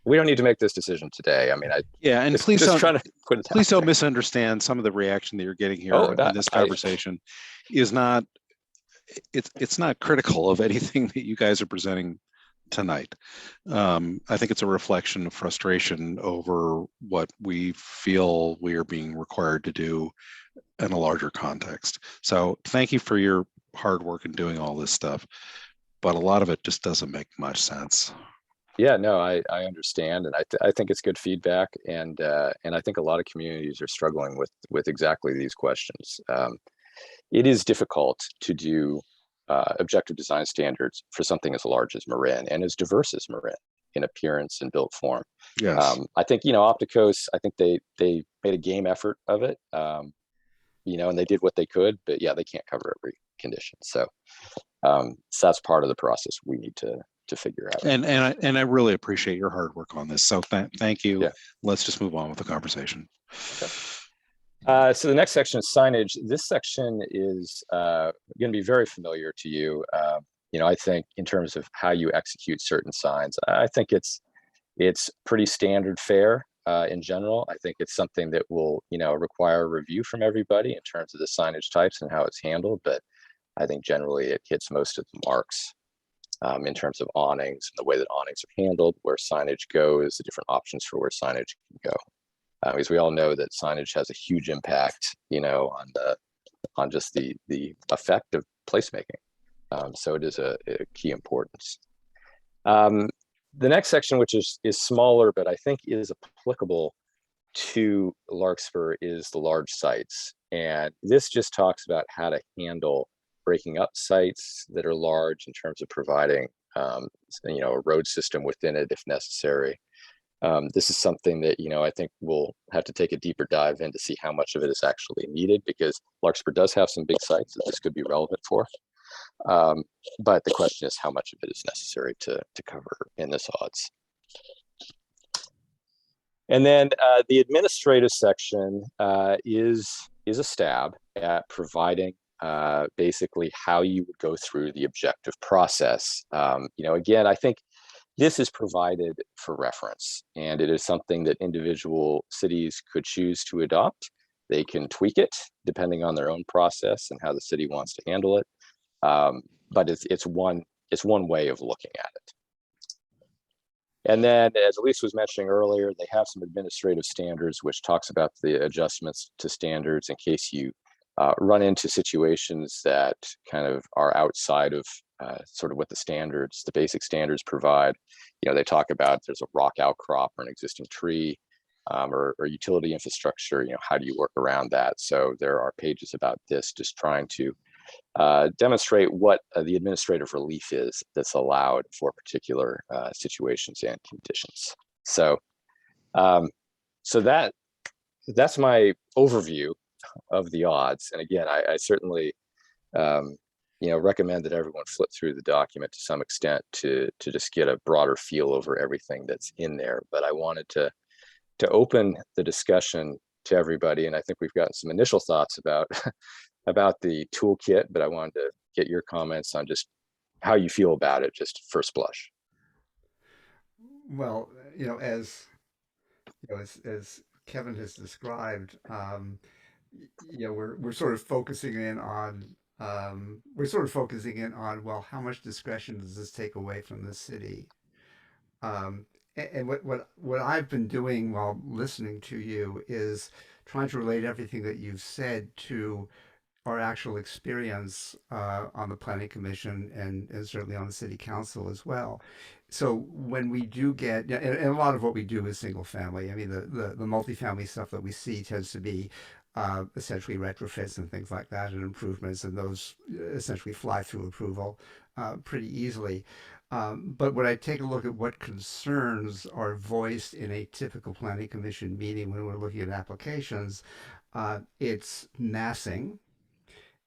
We don't need to make this decision today. I mean, and just, please just don't trying to put it please out don't there. misunderstand some of the reaction that you're getting here Oh, in this conversation is not it's not critical of anything that you guys are presenting tonight. I think it's a reflection of frustration over what we feel we are being required to do in a larger context. So thank you for your hard work in doing all this stuff, but a lot of it just doesn't make much sense. Yeah, no, I understand, and I think it's good feedback, and I think a lot of communities are struggling with exactly these questions. It is difficult to do objective design standards for something as large as Marin and as diverse as Marin in appearance and built form. Yes. I think Opticos, I think they made a game effort of it, and they did what they could, but yeah, they can't cover every condition. So that's part of the process we need to figure out. And I really appreciate your hard work on this. So thank you. Yeah. Let's just move on with the conversation. Okay. So the next section is signage. This section is going to be very familiar to you. I think in terms of how you execute certain signs, I think it's pretty standard fare in general. I think it's something that will require a review from everybody in terms of the signage types and how it's handled. But I think generally it hits most of the marks. In terms of awnings and the way that awnings are handled, where signage goes, the different options for where signage can go. Because we all know that signage has a huge impact, on just the effect of placemaking. So it is a key importance. The next section, which is smaller, but I think is applicable to Larkspur, is the large sites. And this just talks about how to handle breaking up sites that are large in terms of providing, a road system within it if necessary. This is something that, I think we'll have to take a deeper dive in to see how much of it is actually needed, because Larkspur does have some big sites that this could be relevant for. But the question is how much of it is necessary to cover in this odds. And then the administrative section is a stab at providing basically how you would go through the objective process. Again, I think this is provided for reference, and it is something that individual cities could choose to adopt. They can tweak it depending on their own process and how the city wants to handle it. But it's one way of looking at it. And then, as Elise was mentioning earlier, they have some administrative standards which talks about the adjustments to standards in case you run into situations that kind of are outside of sort of what the basic standards provide. They talk about there's a rock outcrop or an existing tree, or utility infrastructure. How do you work around that? So there are pages about this, just trying to demonstrate what the administrative relief is that's allowed for particular situations and conditions. So, that's my overview of the odds. And again, I certainly recommend that everyone flip through the document to some extent to just get a broader feel over everything that's in there. But I wanted to open the discussion to everybody, and I think we've gotten some initial thoughts about the toolkit, but I wanted to get your comments on just how you feel about it, just first blush. Well, as Kevin has described, we're sort of focusing in on well, how much discretion does this take away from the city? And what I've been doing while listening to you is trying to relate everything that you've said to our actual experience on the planning commission and certainly on the city council as well. So when we do get, and a lot of what we do is single family. I mean, the multifamily stuff that we see tends to be essentially retrofits and things like that and improvements, and those essentially fly through approval pretty easily. But when I take a look at what concerns are voiced in a typical planning commission meeting when we're looking at applications, it's massing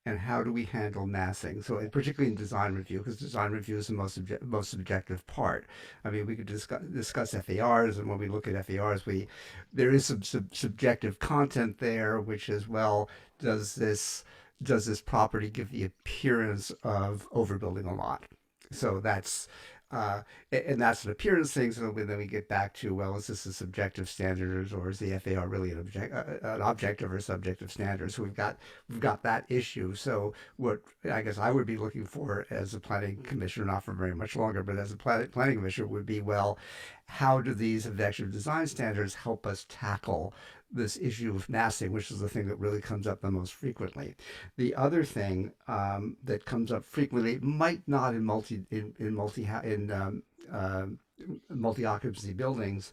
and how do we handle massing? So, and particularly in design review, because design review is the most subjective part. I mean, we could discuss FARs, and when we look at FARs, there is some subjective content there, which is, well, does this property give the appearance of overbuilding a lot? So and that's an appearance thing. So then we get back to, well, is this a subjective standard, or is the FAR really an objective or subjective standard? So we've got that issue. So what I guess I would be looking for as a planning commissioner, not for very much longer, but as a planning commissioner, would be, well, how do these objective design standards help us tackle this issue of massing, which is the thing that really comes up the most frequently. The other thing that comes up frequently, might not in multi occupancy buildings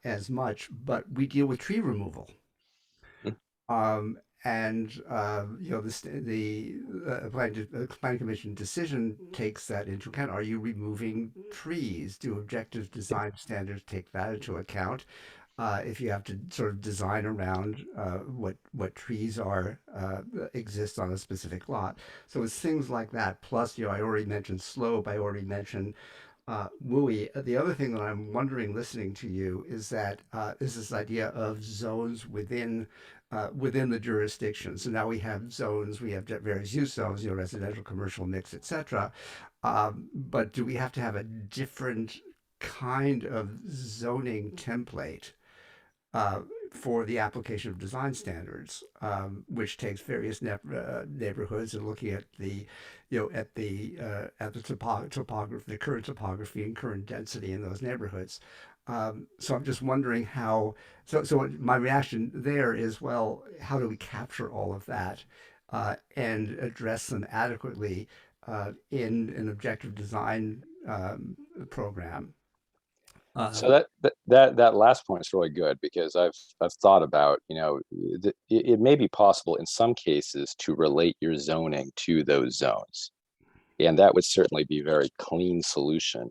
as much, but we deal with tree removal. And the planning commission decision takes that into account. Are you removing trees? Do objective design standards take that into account? If you have to sort of design around what trees exist on a specific lot. So it's things like that. Plus, I already mentioned slope. I already mentioned WUI. The other thing that I'm wondering, listening to you, is this idea of zones within the jurisdiction. So now we have zones. We have various use zones, residential, commercial, mixed, etc. But do we have to have a different kind of zoning template for the application of design standards, which takes various neighborhoods and looking at the topography, the current topography and current density in those neighborhoods. So I'm just wondering how. So my reaction there is, well, how do we capture all of that and address them adequately in an objective design program? So that last point is really good, because I've thought about, it may be possible in some cases to relate your zoning to those zones, and that would certainly be a very clean solution.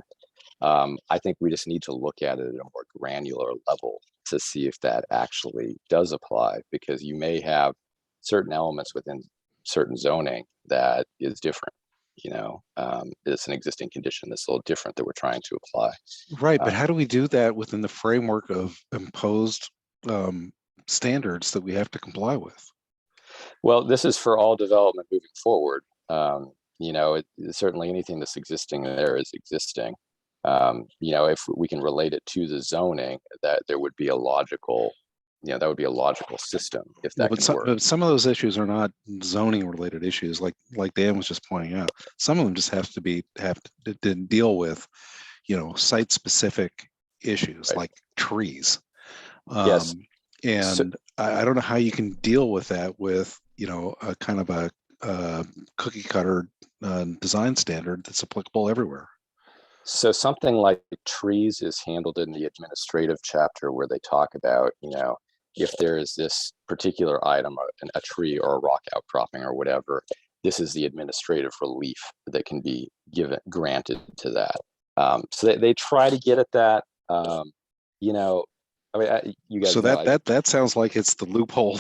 I think we just need to look at it at a more granular level to see if that actually does apply, because you may have certain elements within certain zoning that is different. It's an existing condition that's a little different that we're trying to apply. Right, but how do we do that within the framework of imposed standards that we have to comply with? Well, this is for all development moving forward. Certainly anything that's existing there is existing. If we can relate it to the zoning, that there would be a logical, that would be a logical system if that can work. But some of those issues are not zoning related issues, like Dan was just pointing out. Some of them just have to deal with, site specific issues, right, like trees. Yes. And I don't know how you can deal with that with, a kind of a cookie cutter design standard that's applicable everywhere. So something like trees is handled in the administrative chapter, where they talk about, if there is this particular item, a tree or a rock outcropping or whatever, this is the administrative relief that can be granted to that. So they try to get at that. You guys. So that sounds like it's the loophole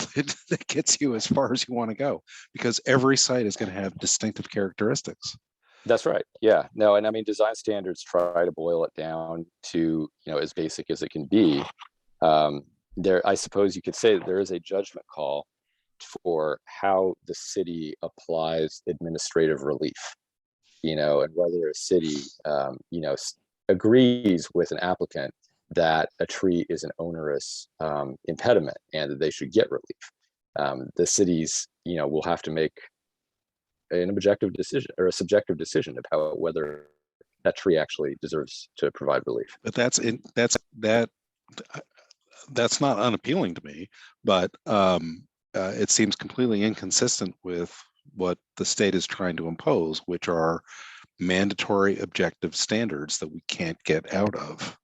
that gets you as far as you want to go, because every site is going to have distinctive characteristics. That's right. Yeah. No, and I mean, design standards try to boil it down to, as basic as it can be. I suppose you could say that there is a judgment call for how the city applies administrative relief, and whether a city, agrees with an applicant that a tree is an onerous impediment and that they should get relief. The cities, will have to make an objective decision or a subjective decision about whether that tree actually deserves to provide relief. But that's not unappealing to me. But it seems completely inconsistent with what the state is trying to impose, which are mandatory objective standards that we can't get out of.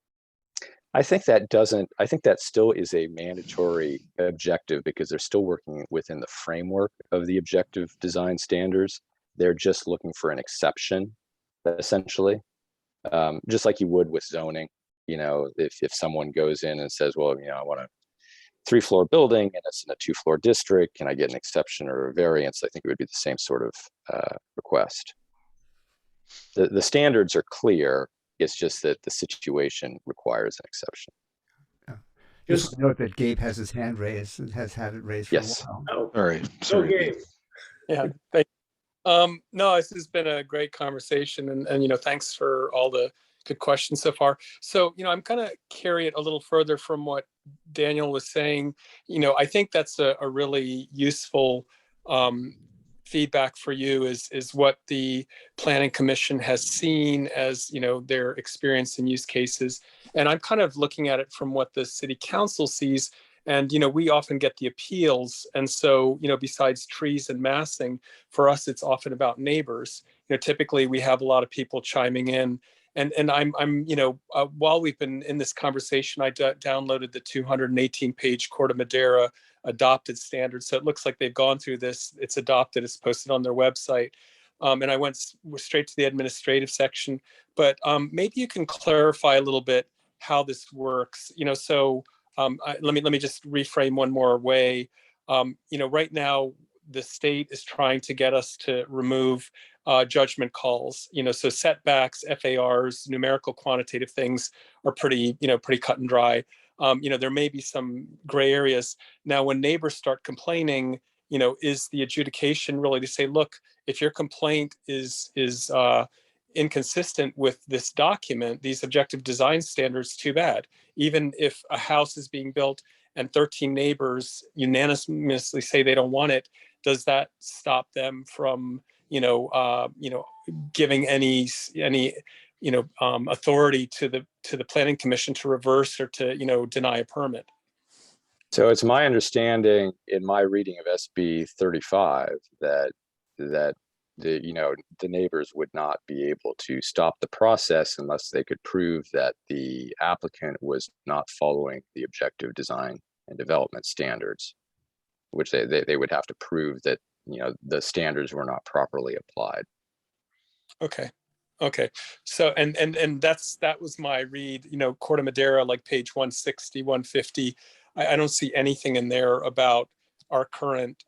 I think that still is a mandatory objective because they're still working within the framework of the objective design standards. They're just looking for an exception, essentially, just like you would with zoning. If someone goes in and says, well, I want a 3-floor building and it's in a 2-floor district, can I get an exception or a variance? I think it would be the same sort of request. The standards are clear. It's just that the situation requires an exception. Just to note that Gabe has his hand raised and has had it raised for Yes. a while. Oh, All right. Sorry. Gabe. Yeah. No, this has been a great conversation, and thanks for all the good questions so far. So, I'm kind of carry it a little further from what Daniel was saying. I think that's a really useful feedback for you is what the Planning Commission has seen as their experience and use cases. And I'm kind of looking at it from what the City Council sees. And we often get the appeals, and so besides trees and massing, for us it's often about neighbors. Typically we have a lot of people chiming in, and I'm while we've been in this conversation, I downloaded the 218-page Corte Madera adopted standard. So it looks like they've gone through this. It's adopted. It's posted on their website. And I went straight to the administrative section. But maybe you can clarify a little bit how this works. Let me just reframe one more way. Right now the state is trying to get us to remove judgment calls. So setbacks, FARs, numerical, quantitative things are pretty cut and dry. There may be some gray areas. Now, when neighbors start complaining, is the adjudication really to say, look, if your complaint is inconsistent with this document, these objective design standards, too bad. Even if a house is being built and 13 neighbors unanimously say they don't want it, does that stop them from, giving any authority to the Planning Commission to reverse or to deny a permit? So it's my understanding in my reading of SB 35 that the neighbors would not be able to stop the process unless they could prove that the applicant was not following the objective design and development standards, which they would have to prove that the standards were not properly applied. Okay. So and that was my read. Corte Madera, like page 160, 150. I don't see anything in there about our current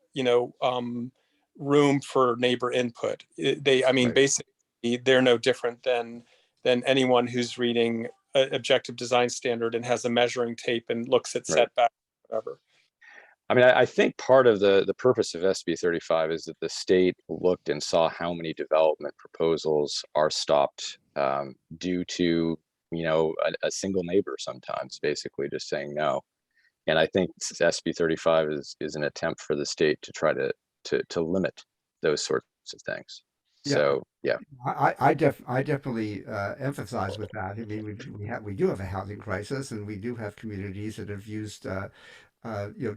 room for neighbor input. Right. Basically they're no different than anyone who's reading an objective design standard and has a measuring tape and looks at Right. setback, whatever. I think part of the purpose of SB 35 is that the state looked and saw how many development proposals are stopped due to a single neighbor sometimes basically just saying no. And I think SB 35 is an attempt for the state to try to limit those sorts of things. Yeah. So yeah. I definitely emphasize with that. I mean, we do have a housing crisis, and we do have communities that have used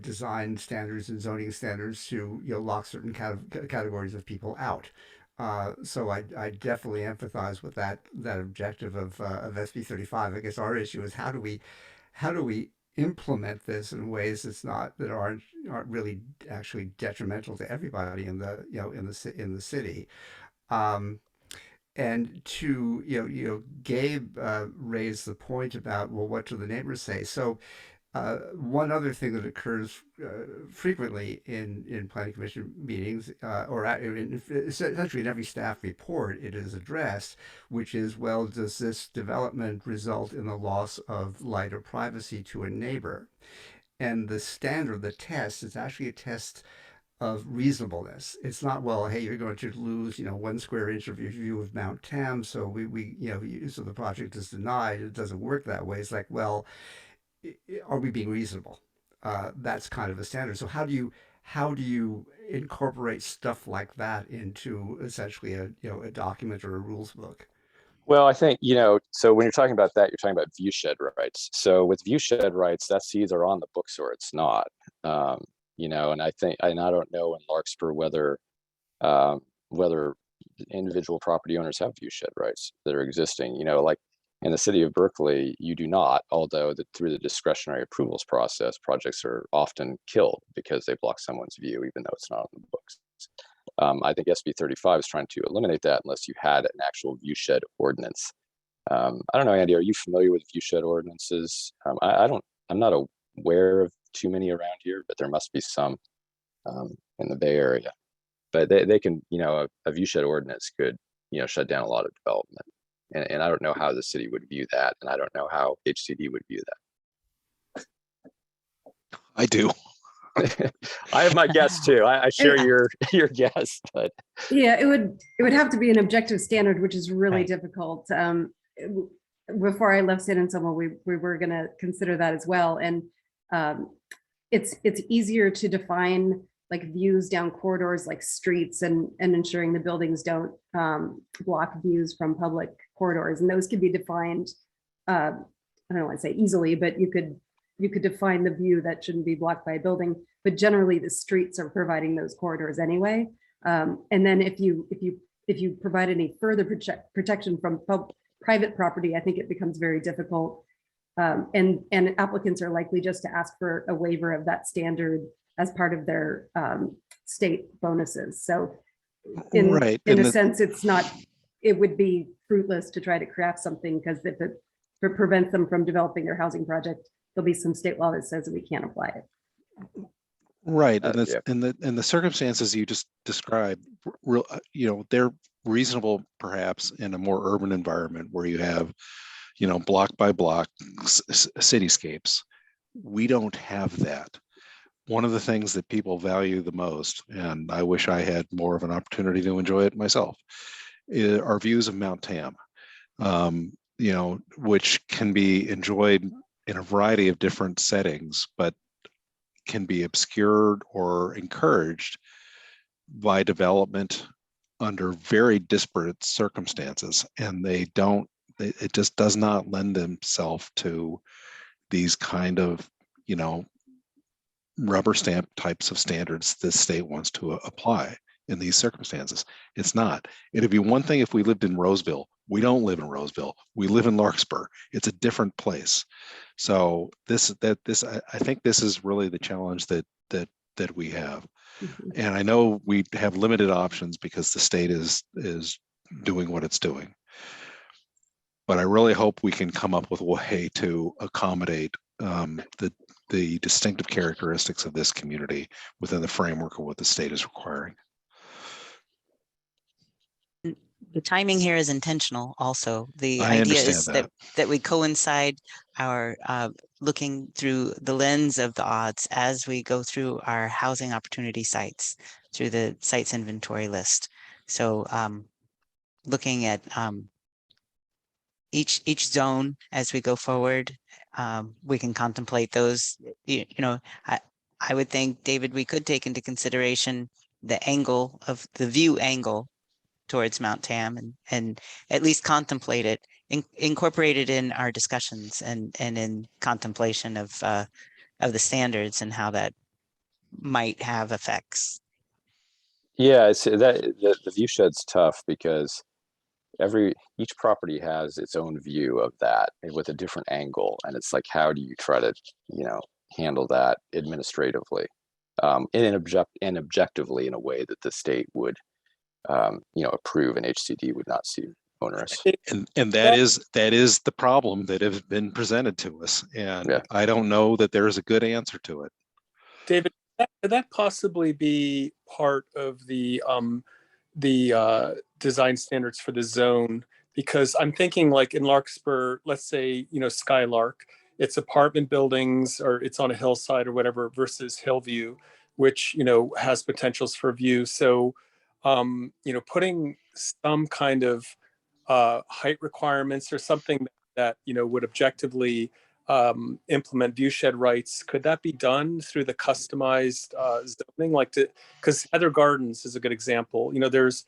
design standards and zoning standards to lock certain categories of people out. So I definitely empathize with that objective of SB 35. I guess our issue is how do we implement this in ways that aren't really actually detrimental to everybody in the city. And Gabe raised the point about, well, what do the neighbors say? So one other thing that occurs frequently in planning commission meetings, essentially in every staff report, it is addressed, which is, well, does this development result in the loss of light or privacy to a neighbor? And the test is actually a test of reasonableness. It's not, well, hey, you're going to lose, 1 square inch of your view of Mount Tam, so so the project is denied. It doesn't work that way. It's like, well, are we being reasonable? That's kind of a standard. So how do you incorporate stuff like that into essentially a document or a rules book? Well, I think, so when you're talking about that, you're talking about viewshed rights. So with viewshed rights, that's either on the books or it's not. you know, and I think, and I don't know in Larkspur whether individual property owners have view shed rights that are existing, you know, like in the city of Berkeley, you do not, although through the discretionary approvals process, projects are often killed because they block someone's view, even though it's not on the books. I think SB 35 is trying to eliminate that unless you had an actual view shed ordinance. I don't know, Andy, are you familiar with view shed ordinances? I'm not aware of too many around here, but there must be some in the Bay Area. But they can, you know, a view shed ordinance could, you know, shut down a lot of development. And I don't know how the city would view that. And I don't know how HCD would view that. I do. I have my guess too. I share your guess, but Yeah, it would have to be an objective standard, which is really Right. difficult. Before I left San Anselmo, we were going to consider that as well, and it's easier to define like views down corridors like streets and ensuring the buildings don't block views from public corridors, and those can be defined. I don't want to say easily, but you could define the view that shouldn't be blocked by a building, but generally the streets are providing those corridors anyway. And then if you provide any further protection from private property, I think it becomes very difficult. And applicants are likely just to ask for a waiver of that standard as part of their state bonuses. So in a sense, it would be fruitless to try to craft something, because if it prevents them from developing their housing project, there'll be some state law that says that we can't apply it. Right, and that's and the circumstances you just described, you know, they're reasonable perhaps in a more urban environment where you have, you know, block by block cityscapes. We don't have that. One of the things that people value the most, and I wish I had more of an opportunity to enjoy it myself, are views of Mount Tam, you know, which can be enjoyed in a variety of different settings, but can be obscured or encouraged by development under very disparate circumstances. And it just does not lend themselves to these kind of, you know, rubber stamp types of standards the state wants to apply in these circumstances. It's not. It'd be one thing if we lived in Roseville. We don't live in Roseville. We live in Larkspur. It's a different place. So I think this is really the challenge that we have. And I know we have limited options because the state is doing what it's doing. But I really hope we can come up with a way to accommodate the distinctive characteristics of this community within the framework of what the state is requiring. The timing here is intentional also. The I idea understand is that we coincide our looking through the lens of the odds as we go through our housing opportunity sites, through the sites inventory list. So looking at each zone as we go forward, we can contemplate those. You know, I would think, David, we could take into consideration the angle of the view angle towards Mount Tam and at least contemplate it, incorporate it in our discussions and in contemplation of the standards and how that might have effects. Yeah, it's the view shed's tough because each property has its own view of that with a different angle, and it's like, how do you try to, you know, handle that administratively and objectively in a way that the state would you know, approve and HCD would not see onerous. And that is the problem that has been presented to us. And I don't know that there is a good answer to it. David, could that possibly be part of the design standards for the zone? Because I'm thinking like in Larkspur, let's say, you know, Skylark, it's apartment buildings or it's on a hillside or whatever versus Hillview, which, you know, has potentials for view. So, you know, putting some kind of height requirements or something that, you know, would objectively implement view shed rights, could that be done through the customized zoning? Like, because Heather Gardens is a good example. You know, there's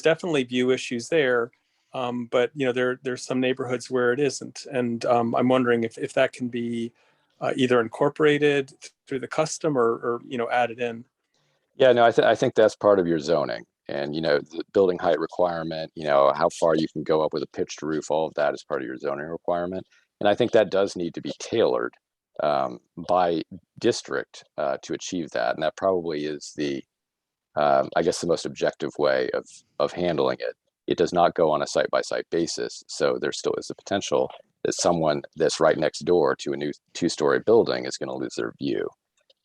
definitely view issues there, but you know, there's some neighborhoods where it isn't, and I'm wondering if that can be either incorporated through the custom or added in? Yeah, no, I think that's part of your zoning, and the building height requirement, how far you can go up with a pitched roof, all of that is part of your zoning requirement. And I think that does need to be tailored by district to achieve that. And that probably is I guess, the most objective way of handling it. It does not go on a site by site basis. So there still is the potential that someone that's right next door to a new 2-story building is going to lose their view.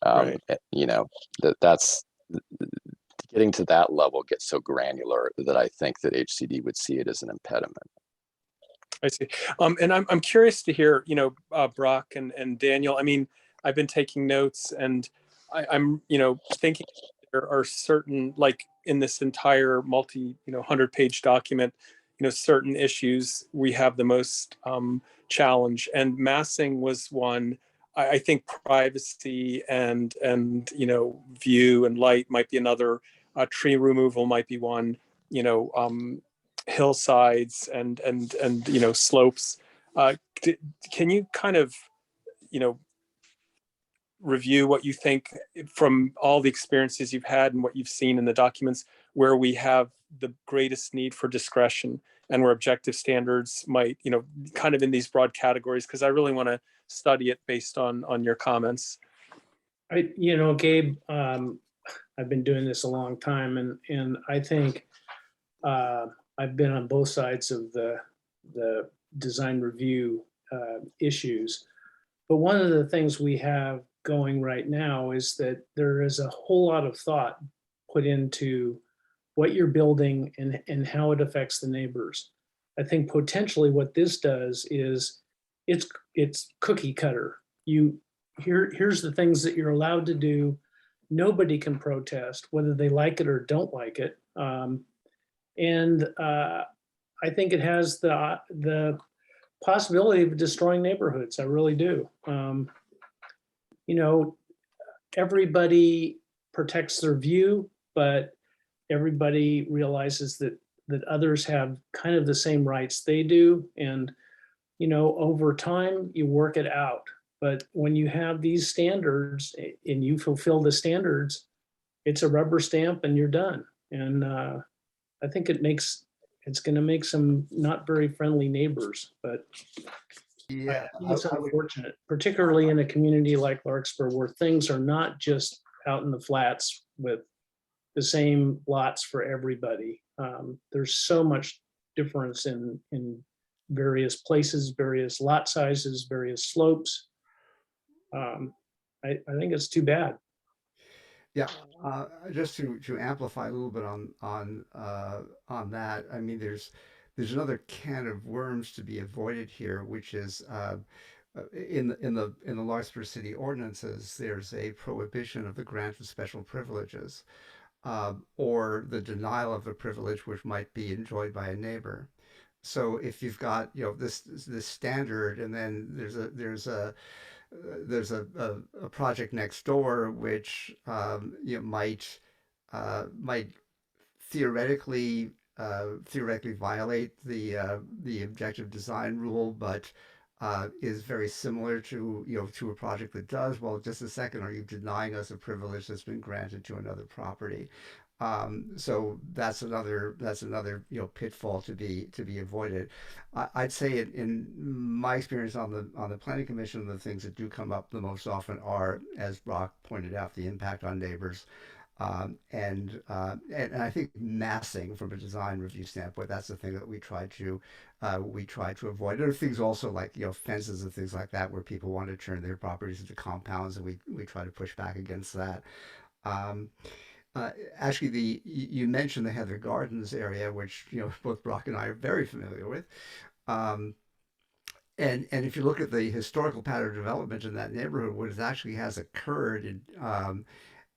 Right. That's getting to that level gets so granular that I think that HCD would see it as an impediment. I see. And I'm curious to hear, Brock and Daniel. I mean, I've been taking notes, and I'm thinking there are certain, like in this entire 100-page document, certain issues we have the most challenge, and massing was one. I think privacy and view and light might be another. Tree removal might be one. Hillsides and slopes. Can you kind of review what you think from all the experiences you've had and what you've seen in the documents where we have the greatest need for discretion and where objective standards might kind of in these broad categories, because I really want to study it based on your comments. Gabe, I've been doing this a long time, and I think I've been on both sides of the design review issues. But one of the things we have going right now is that there is a whole lot of thought put into what you're building and how it affects the neighbors. I think potentially what this does is it's cookie cutter. Here's the things that you're allowed to do. Nobody can protest whether they like it or don't like it. And I think it has the possibility of destroying neighborhoods. I really do. Everybody protects their view, but everybody realizes that others have kind of the same rights they do. And, over time, you work it out. But when you have these standards and you fulfill the standards, it's a rubber stamp and you're done. And I think it's going to make some not very friendly neighbors, but Yeah, I think it's unfortunate, particularly in a community like Larkspur, where things are not just out in the flats with the same lots for everybody. There's so much difference in various places, various lot sizes, various slopes. I think it's too bad. Yeah, just to amplify a little bit on that. I mean, there's another can of worms to be avoided here, which is in the Larkspur City ordinances. There's a prohibition of the grant of special privileges, or the denial of a privilege which might be enjoyed by a neighbor. So if you've got this standard, and then there's a project next door which might theoretically violate the objective design rule, but is very similar to a project that does. Well, just a second, are you denying us a privilege that's been granted to another property? So that's another pitfall to be avoided. I'd say in my experience on the planning commission, the things that do come up the most often are, as Brock pointed out, the impact on neighbors. And I think massing from a design review standpoint, that's the thing that we try to avoid. There are things also like fences and things like that where people want to turn their properties into compounds, and we try to push back against that. Actually, you mentioned the Heather Gardens area, which both Brock and I are very familiar with. And if you look at the historical pattern of development in that neighborhood, what actually has occurred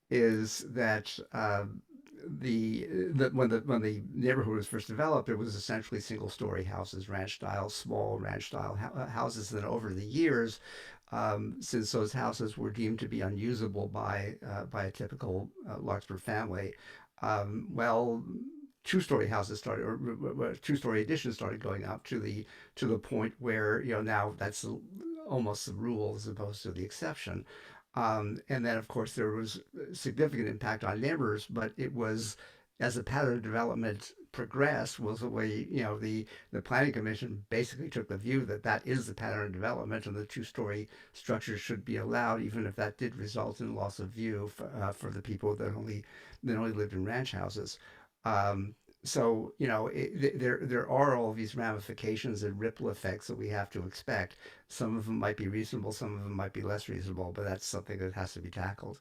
is that when the neighborhood was first developed, it was essentially single-story houses, small ranch-style houses. Then over the years, since those houses were deemed to be unusable by a typical Larkspur family, well, two-story houses started, or two-story additions started going up to the point where now that's almost the rule as opposed to the exception. And then, of course, there was significant impact on neighbors, but it was as the pattern of development progressed was the way, the planning commission basically took the view that that is the pattern of development and the two-story structures should be allowed, even if that did result in loss of view for the people that only lived in ranch houses. Um, so, there are all these ramifications and ripple effects that we have to expect. Some of them might be reasonable, some of them might be less reasonable, but that's something that has to be tackled.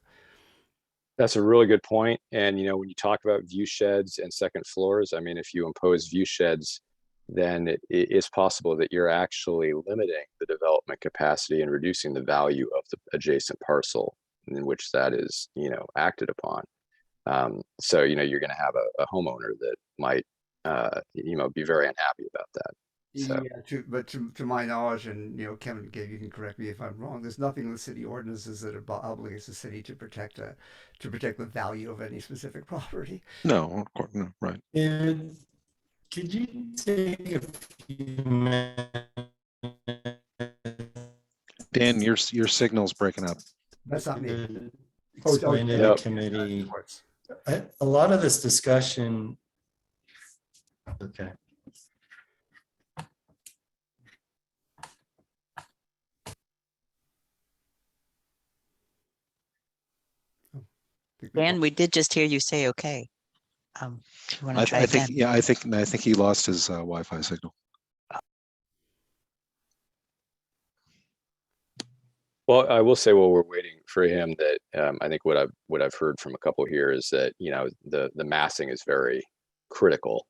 That's a really good point. And, when you talk about view sheds and second floors, I mean, if you impose view sheds, then it is possible that you're actually limiting the development capacity and reducing the value of the adjacent parcel in which that is, acted upon. So, you're going to have a homeowner that might, be very unhappy about that. So, Yeah, to my knowledge, and Kevin, you can correct me if I'm wrong. There's nothing in the city ordinances that obligates the city to protect the value of any specific property. No, of course, no, right. And could you take a few minutes? Dan, your signal's breaking up. That's not me. to Oh, Explain to yeah. the committee, a lot of this discussion. Okay. Dan, we did just hear you say, okay. Do you want to try I think, again? yeah, I think he lost his Wi-Fi signal. well, I will say while we're waiting for him that I think what I've heard from a couple here is that the massing is very critical,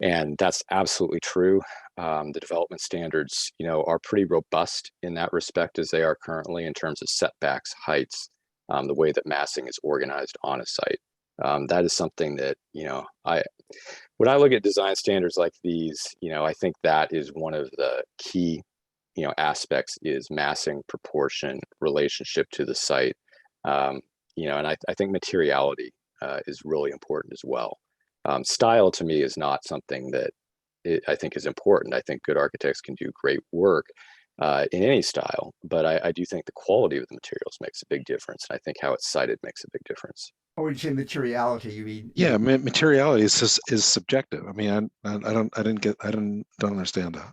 and that's absolutely true. The development standards, are pretty robust in that respect as they are currently in terms of setbacks, heights, the way that massing is organized on a site. That is something that when I look at design standards like these, I think that is one of the key aspects is massing, proportion, relationship to the site. And I think materiality is really important as well. Style to me is not something that I think is important. I think good architects can do great work in any style, but I do think the quality of the materials makes a big difference. And I think how it's cited makes a big difference. Oh, when you say materiality, you mean? Yeah, materiality is subjective. I mean, I don't understand that.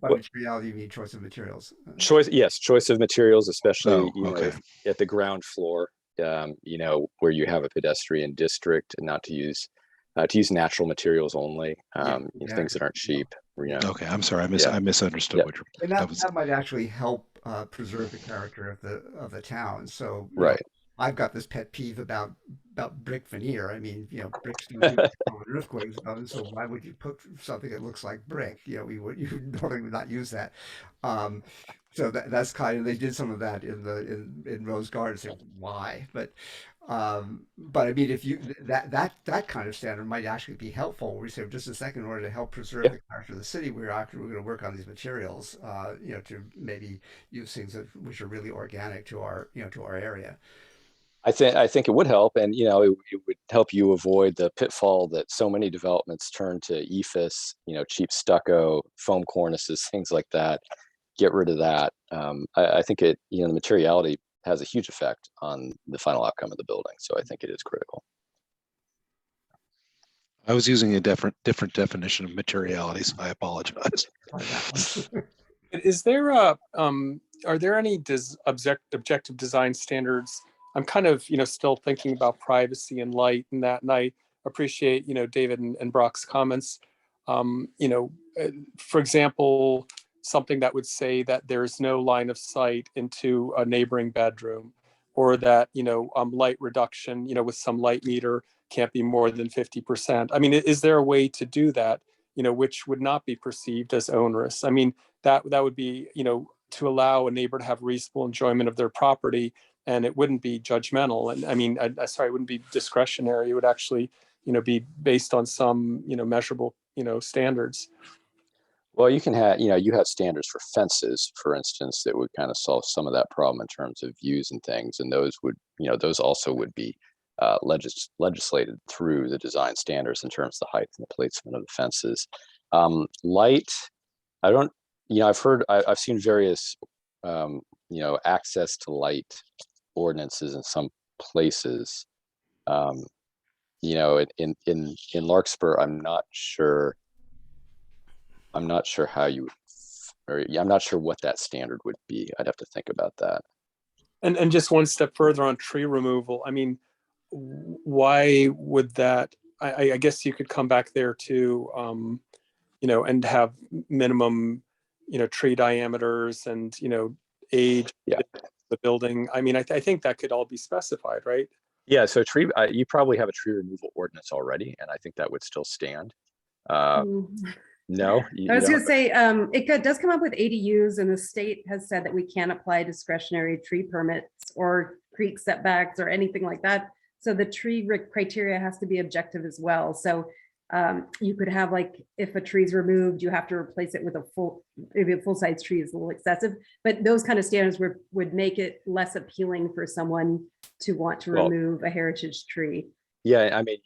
By Well, materiality, you mean choice of materials. choice of materials, especially Oh, okay. at the ground floor, where you have a pedestrian district, and not to use natural materials only, things that aren't cheap. Okay, I'm sorry, Yeah. I misunderstood Yeah. what you're. And That was that might actually help preserve the character of the town. So, Right. I've got this pet peeve about brick veneer. I mean, bricks do an earthquakes, so why would you put something that looks like brick? You normally would not use that. Um, so that's kind of, they did some of that in Rose Garden. So why? But I mean, if you that kind of standard might actually be helpful. We say just a second, in order to help preserve Yeah. the character of the city, we're going to work on these materials, to maybe use things which are really organic to our area. I think it would help, and it would help you avoid the pitfall that so many developments turn to EIFS, cheap stucco, foam cornices, things like that. Get rid of that. I think the materiality has a huge effect on the final outcome of the building, so I think it is critical. I was using a different definition of materiality, so I apologize. Is there are there any objective design standards? I'm kind of, still thinking about privacy and light and that, and I appreciate, David and Brock's comments. For example, something that would say that there's no line of sight into a neighboring bedroom, or that, light reduction, with some light meter can't be more than 50%. I mean, is there a way to do that, which would not be perceived as onerous? I mean, that would be, to allow a neighbor to have reasonable enjoyment of their property, and it wouldn't be judgmental. And I mean, sorry, it wouldn't be discretionary. It would actually, be based on some, measurable, standards. Well, you can have, you have standards for fences, for instance, that would kind of solve some of that problem in terms of views and things. And those would, those also would be legislated through the design standards in terms of the height and the placement of the fences. Light, I don't, I've seen various access to light ordinances in some places. In Larkspur, I'm not sure how you, I'm not sure what that standard would be. I'd have to think about that. And just one step further on tree removal. I mean, why would that? I guess you could come back there to, and have minimum, tree diameters and, age of the building. I mean, I think that could all be specified, right? Yeah. So you probably have a tree removal ordinance already, and I think that would still stand. No, I was going to say, does come up with ADUs, and the state has said that we can't apply discretionary tree permits or creek setbacks or anything like that. So the tree criteria has to be objective as well. So you could have, like, if a tree's removed, you have to replace it with maybe a full-size tree is a little excessive, but those kind of standards would make it less appealing for someone to want to remove a heritage tree. Yeah, I mean,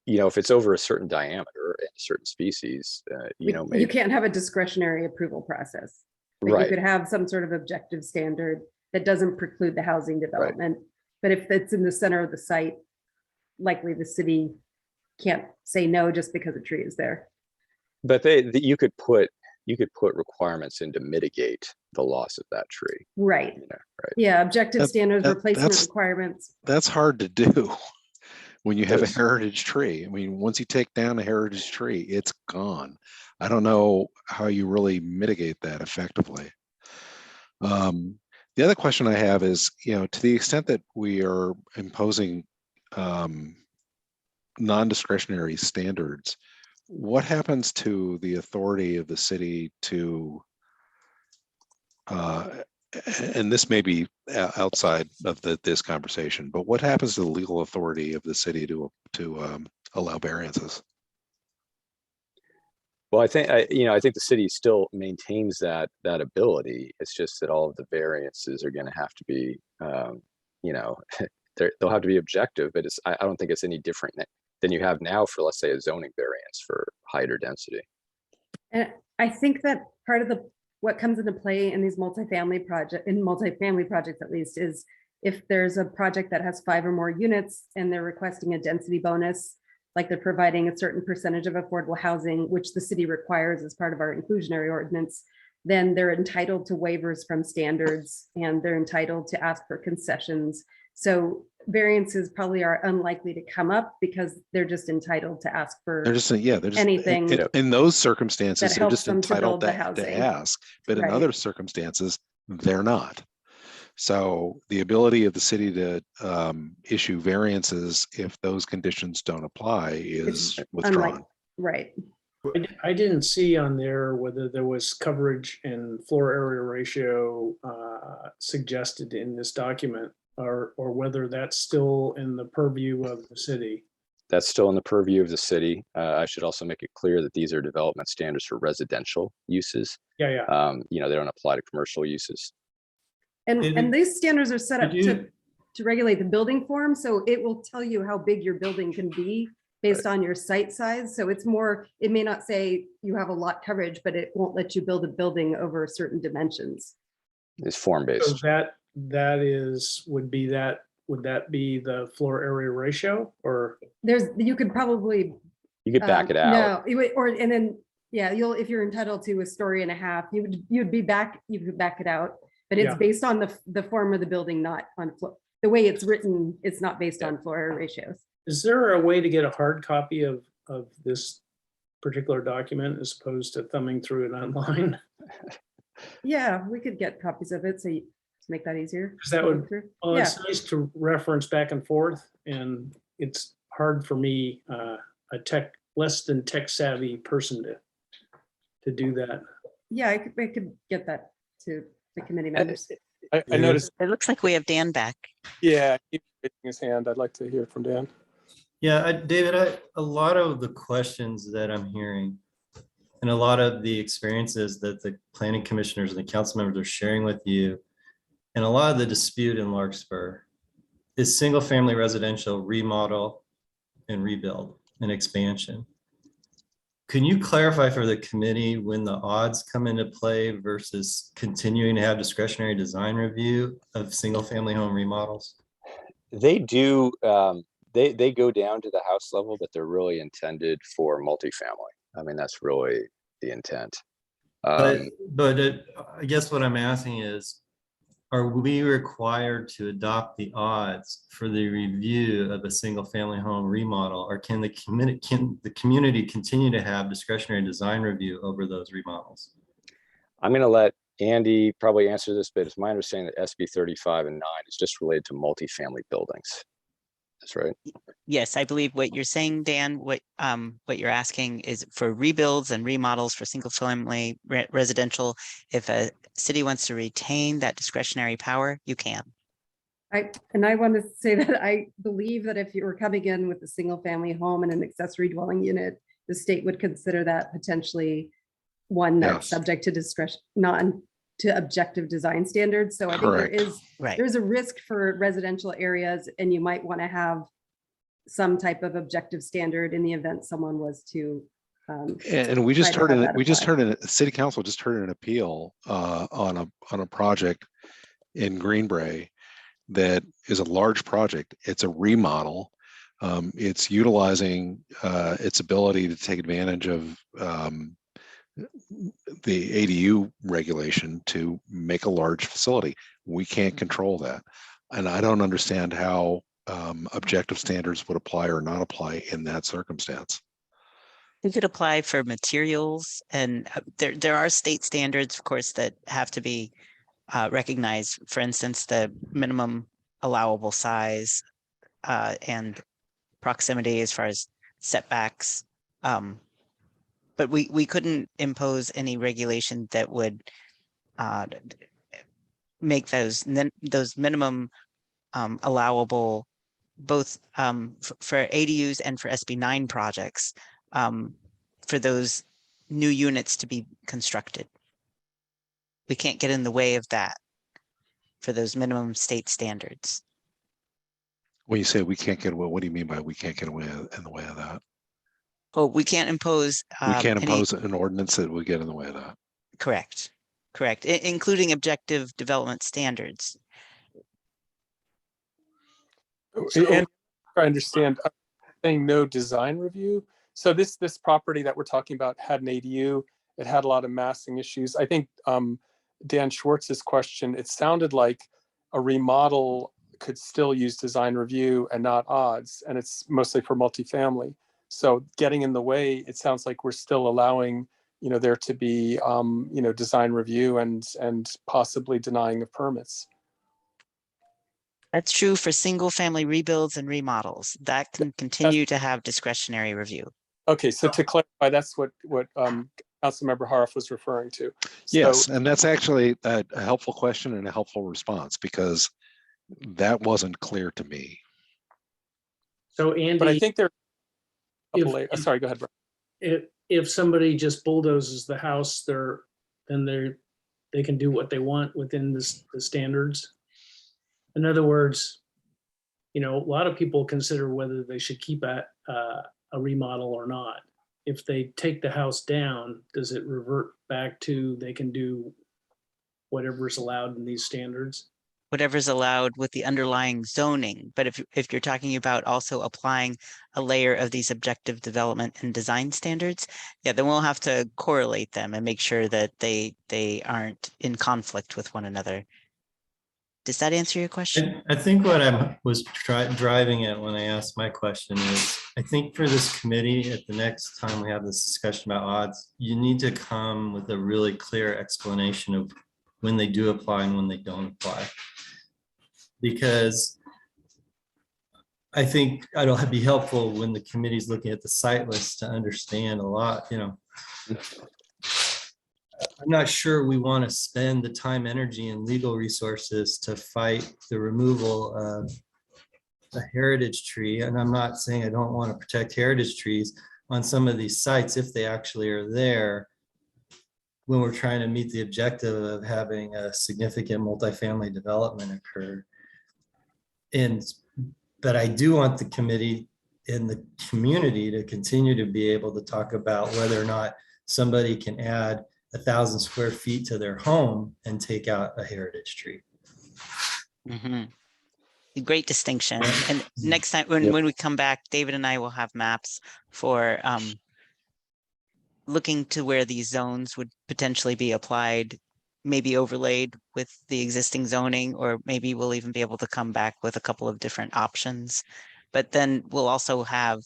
if it's over a certain diameter and a certain species, maybe you can't have a discretionary approval process. But right. You could have some sort of objective standard that doesn't preclude the housing development. Right. But if it's in the center of the site, likely the city can't say no just because a tree is there. But you could put requirements in to mitigate the loss of that tree. Right. Right. Yeah, objective standards, replacement requirements. That's hard to do when you have a heritage tree. I mean, once you take down a heritage tree, it's gone. I don't know how you really mitigate that effectively. The other question I have is, to the extent that we are imposing non-discretionary standards, what happens to the authority of the city to, and this may be outside of this conversation, but what happens to the legal authority of the city to allow variances? Well, I think the city still maintains that ability. It's just that all of the variances are going to have to be, they'll have to be objective. But I don't think it's any different than you have now for, let's say, a zoning variance for height or density. And I think that part of what comes into play in these multifamily projects, at least, is if there's a project that has 5 or more units and they're requesting a density bonus, like they're providing a certain percentage of affordable housing, which the city requires as part of our inclusionary ordinance, then they're entitled to waivers from standards and they're entitled to ask for concessions. So variances probably are unlikely to come up because they're just entitled to ask for anything. In those circumstances, they're just entitled to ask, but in other circumstances, they're not. So the ability of the city to issue variances if those conditions don't apply is withdrawn. Right. I didn't see on there whether there was coverage and floor area ratio suggested in this document, or whether that's still in the purview of the city. That's still in the purview of the city. I should also make it clear that these are development standards for residential uses. Yeah. They don't apply to commercial uses. And these standards are set up to regulate the building form. So it will tell you how big your building can be based on your site size. So it may not say you have a lot coverage, but it won't let you build a building over certain dimensions. It's form-based. So would that be the floor area ratio, or you could back it out. If you're entitled to a story and a half, you could back it out. But it's based on the form of the building, not on the way it's written. It's not based on floor area ratios. Is there a way to get a hard copy of this particular document as opposed to thumbing through it online? Yeah, we could get copies of it to make that easier. Because that would. Well, it's nice to reference back and forth, and it's hard for me, a less than tech savvy person, to do that. Yeah, I could get that to the committee members. I noticed. It looks like we have Dan back. Yeah, he's raising his hand. I'd like to hear from Dan. Yeah, David, a lot of the questions that I'm hearing and a lot of the experiences that the planning commissioners and the council members are sharing with you, and a lot of the dispute in Larkspur is single family residential remodel and rebuild and expansion. Can you clarify for the committee when the odds come into play versus continuing to have discretionary design review of single family home remodels? They do, they go down to the house level, but they're really intended for multifamily. I mean, that's really the intent. But I guess what I'm asking is, are we required to adopt the odds for the review of a single family home remodel, or can the community continue to have discretionary design review over those remodels? I'm going to let Andy probably answer this, but it's my understanding that SB 35 and 9 is just related to multifamily buildings. That's right. Yes, I believe what you're saying, Dan, what you're asking is for rebuilds and remodels for single family residential. If a city wants to retain that discretionary power, you can. I want to say that I believe that if you were coming in with a single family home and an accessory dwelling unit, the state would consider that potentially one that's subject to discretion, not to objective design standards. So I think there's a risk for residential areas, and you might want to have some type of objective standard in the event someone was to. And we just heard city council just heard an appeal on a project in Greenbrae that is a large project. It's a remodel. It's utilizing its ability to take advantage of the ADU regulation to make a large facility. We can't control that. And I don't understand how objective standards would apply or not apply in that circumstance. You could apply for materials, and there are state standards, of course, that have to be recognized. For instance, the minimum allowable size and proximity as far as setbacks. But we couldn't impose any regulation that would make those minimum allowable, both for ADUs and for SB 9 projects, for those new units to be constructed. We can't get in the way of that for those minimum state standards. When you say we can't get away, what do you mean by we can't get away in the way of that? Well, we can't impose. We can't impose an ordinance that would get in the way of that. Correct. Including objective development standards. And I understand, saying no design review. So this property that we're talking about had an ADU. It had a lot of massing issues. I think Dan Schwartz's question, it sounded like a remodel could still use design review and not odds, and it's mostly for multifamily. So getting in the way, it sounds like we're still allowing, there to be, design review and possibly denying of permits. That's true for single family rebuilds and remodels. That can continue to have discretionary review. Okay, so to clarify, that's what Councilmember Haroff was referring to. Yes, and that's actually a helpful question and a helpful response, because that wasn't clear to me. So Andy, but I think there. Sorry, go ahead, Brian. If somebody just bulldozes the house, they can do what they want within the standards. In other words, a lot of people consider whether they should keep a remodel or not. If they take the house down, does it revert back to they can do whatever's allowed in these standards? Whatever's allowed with the underlying zoning. But if you're talking about also applying a layer of these objective development and design standards, then we'll have to correlate them and make sure that they aren't in conflict with one another. Does that answer your question? I think what I was driving at when I asked my question is, I think for this committee, at the next time we have this discussion about odds, you need to come with a really clear explanation of when they do apply and when they don't apply. Because I think it'll be helpful when the committee's looking at the site list to understand a lot, I'm not sure we want to spend the time, energy, and legal resources to fight the removal of a heritage tree. And I'm not saying I don't want to protect heritage trees on some of these sites if they actually are there, when we're trying to meet the objective of having a significant multifamily development occur. But I do want the committee in the community to continue to be able to talk about whether or not somebody can add 1,000 square feet to their home and take out a heritage tree. Mhm. Great distinction. And next time Yep. when we come back, David and I will have maps for looking to where these zones would potentially be applied, maybe overlaid with the existing zoning, or maybe we'll even be able to come back with a couple of different options. But then we'll also have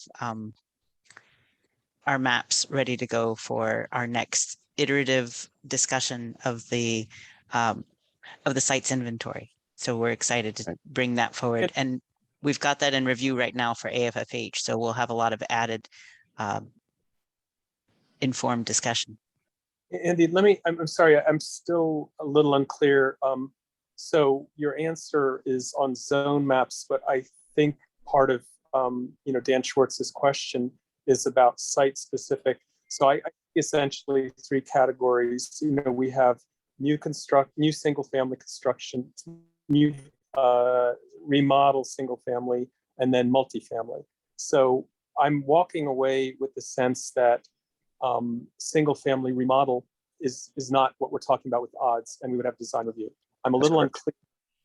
our maps ready to go for our next iterative discussion of the site's inventory. So we're excited to Right. bring that forward. And we've got that in review right now for AFFH. So we'll have a lot of added informed discussion. Andy, I'm sorry, I'm still a little unclear. So your answer is on zone maps, but I think part of, Dan Schwartz's question is about site specific. So I essentially 3 categories. We have new single family construction, new remodel single family, and then multifamily. So I'm walking away with the sense that single family remodel is not what we're talking about with odds, and we would have design review. I'm a little unclear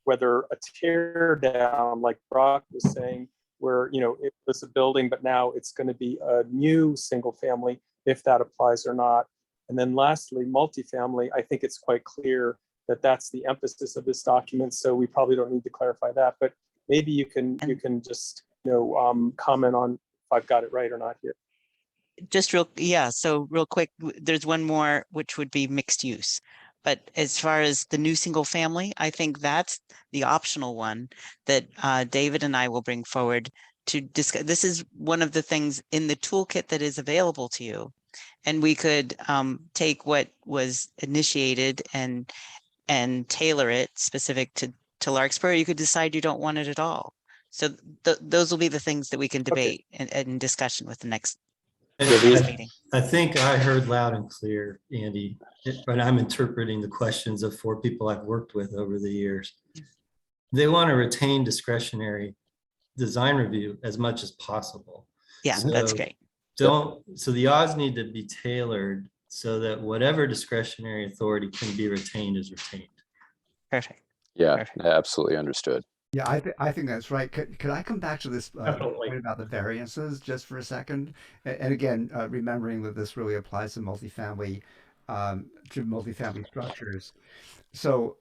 whether a tear down, like Brock was saying, where it was a building, but now it's going to be a new single family, if that applies or not. And then lastly, multifamily, I think it's quite clear that that's the emphasis of this document. So we probably don't need to clarify that, but maybe you can just comment on if I've got it right or not here. Just so real quick, there's one more, which would be mixed use. But as far as the new single family, I think that's the optional one that David and I will bring forward to discuss. This is one of the things in the toolkit that is available to you. And we could take what was initiated and tailor it specific to Larkspur. You could decide you don't want it at all. So those will be the things that we can debate in discussion with the next meeting. I think I heard loud and clear, Andy, but I'm interpreting the questions of 4 people I've worked with over the years. They want to retain discretionary design review as much as possible. Yeah, that's great. So the odds need to be tailored so that whatever discretionary authority can be retained is retained. Perfect. Yeah, Perfect. absolutely understood. Yeah, I think that's right. Could I come back to this point about the variances just for a second? And again, remembering that this really applies to multifamily structures. So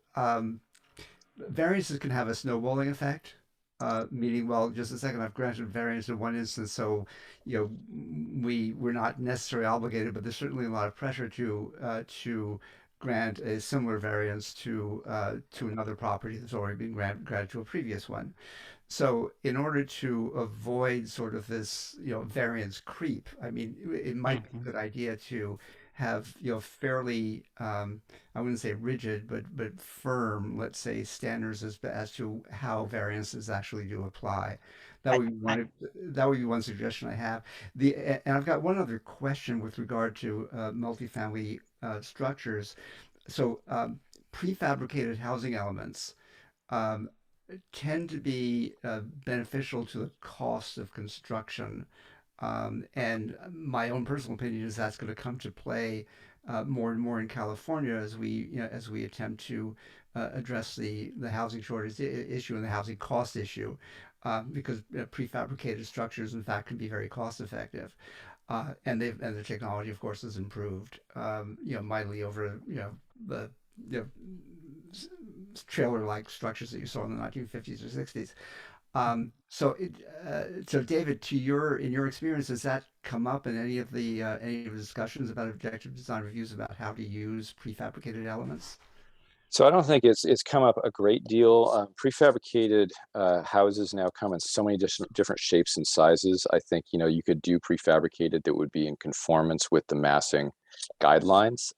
variances can have a snowballing effect. Meaning, well, just a second, I've granted variance in one instance, so we're not necessarily obligated, but there's certainly a lot of pressure to grant a similar variance to another property that's already been granted to a previous one. So in order to avoid sort of this, variance creep, I mean, it might be a good idea to have, fairly, I wouldn't say rigid, but firm, let's say, standards as to how variances actually do apply. That would be one suggestion I have. And I've got one other question with regard to multifamily structures. So prefabricated housing elements um, tend to be beneficial to the cost of construction. And my own personal opinion is that's going to come to play more and more in California as we attempt to address the housing shortage issue and the housing cost issue, because prefabricated structures, in fact, can be very cost effective. And the technology, of course, has improved, mightily over, the trailer-like structures that you saw in the 1950s or 60s. So David, in your experience, does that come up in any of the discussions about objective design reviews about how to use prefabricated elements? So I don't think it's come up a great deal. Prefabricated houses now come in so many different shapes and sizes. I think you could do prefabricated that would be in conformance with the massing guidelines.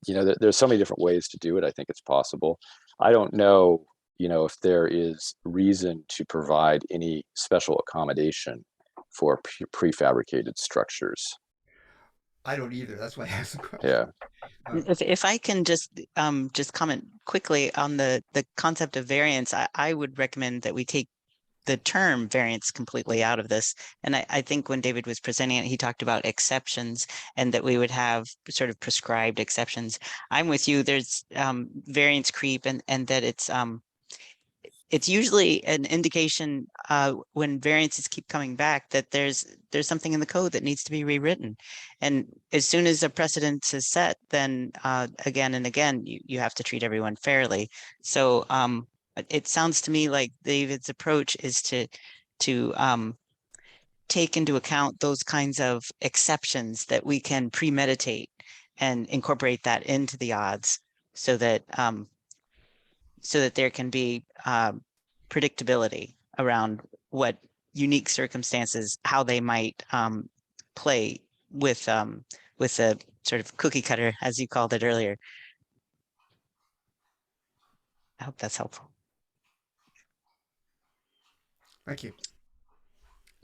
There's so many different ways to do it. I think it's possible. I don't know, if there is reason to provide any special accommodation for prefabricated structures. I don't either. That's why I asked the question. Yeah. If I can just comment quickly on the concept of variance, I would recommend that we take the term variance completely out of this. And I think when David was presenting it, he talked about exceptions and that we would have sort of prescribed exceptions. I'm with you. There's variance creep, and that it's usually an indication when variances keep coming back that there's something in the code that needs to be rewritten. And as soon as a precedent is set, then again and again, you have to treat everyone fairly. So it sounds to me like David's approach is to take into account those kinds of exceptions that we can premeditate and incorporate that into the odds so that there can be predictability around what unique circumstances, how they might play with a sort of cookie cutter, as you called it earlier. I hope that's helpful. Thank you.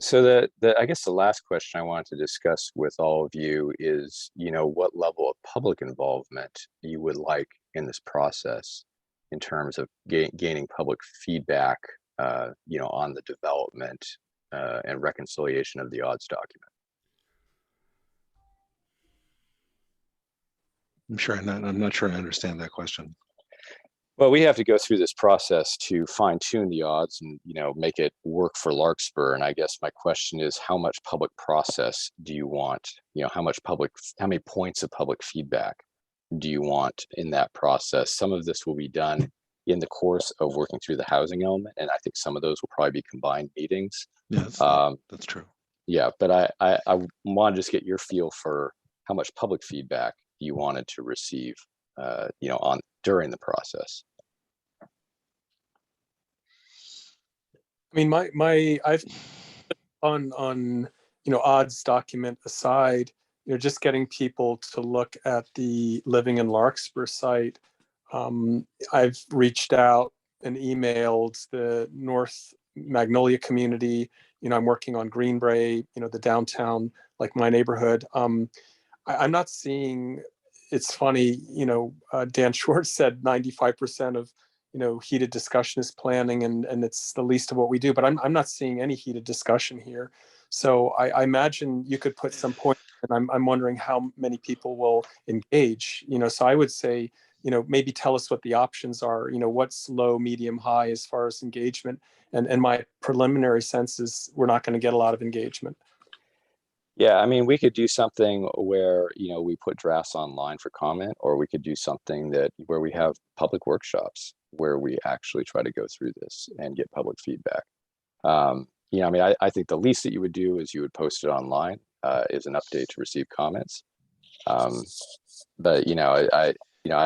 So I guess the last question I wanted to discuss with all of you is, what level of public involvement you would like in this process in terms of gaining public feedback, on the development and reconciliation of the odds document. I'm not sure I understand that question. Well, we have to go through this process to fine tune the odds and, make it work for Larkspur. And I guess my question is, how much public process do you want? How many points of public feedback do you want in that process? Some of this will be done in the course of working through the housing element, and I think some of those will probably be combined meetings. Yes, that's true. Yeah, but I want to just get your feel for how much public feedback you wanted to receive, during the process. I mean, I've on odds document aside, just getting people to look at the Living in Larkspur site. I've reached out and emailed the North Magnolia community. I'm working on Greenbrae, the downtown, like my neighborhood. I'm not seeing, it's funny, Dan Schwartz said 95% of, heated discussion is planning, and it's the least of what we do, but I'm not seeing any heated discussion here. So I imagine you could put some point, and I'm wondering how many people will engage, so I would say, maybe tell us what the options are, what's low, medium, high as far as engagement. And my preliminary sense is we're not going to get a lot of engagement. Yeah, I mean, we could do something where, we put drafts online for comment, or we could do something where we have public workshops where we actually try to go through this and get public feedback. I think the least that you would do is you would post it online as an update to receive comments. But I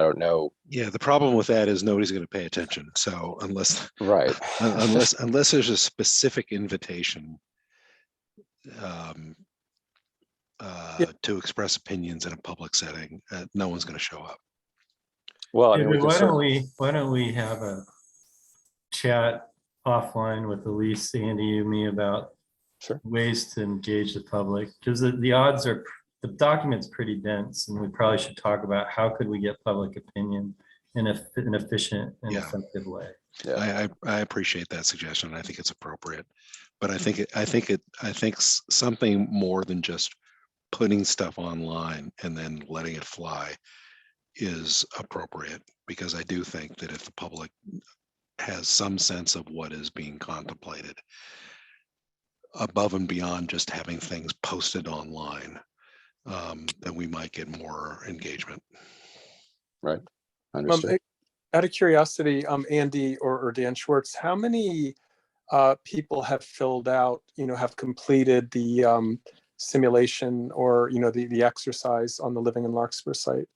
don't know. Yeah, the problem with that is nobody's going to pay attention. So unless there's a specific invitation to express opinions in a public setting, no one's going to show up. Well, David, why don't we have a chat offline with Elise, Andy, you, me about ways to engage the public, because the document's pretty dense, and we probably should talk about how could we get public opinion in an efficient and effective way. Yeah. I appreciate that suggestion. I think it's appropriate, but I think something more than just putting stuff online and then letting it fly is appropriate, because I do think that if the public has some sense of what is being contemplated above and beyond just having things posted online, then we might get more engagement. Right. Understood. Out of curiosity, Andy or Dan Schwartz, how many people have filled out, have completed the simulation or, the exercise on the Living in Larkspur site?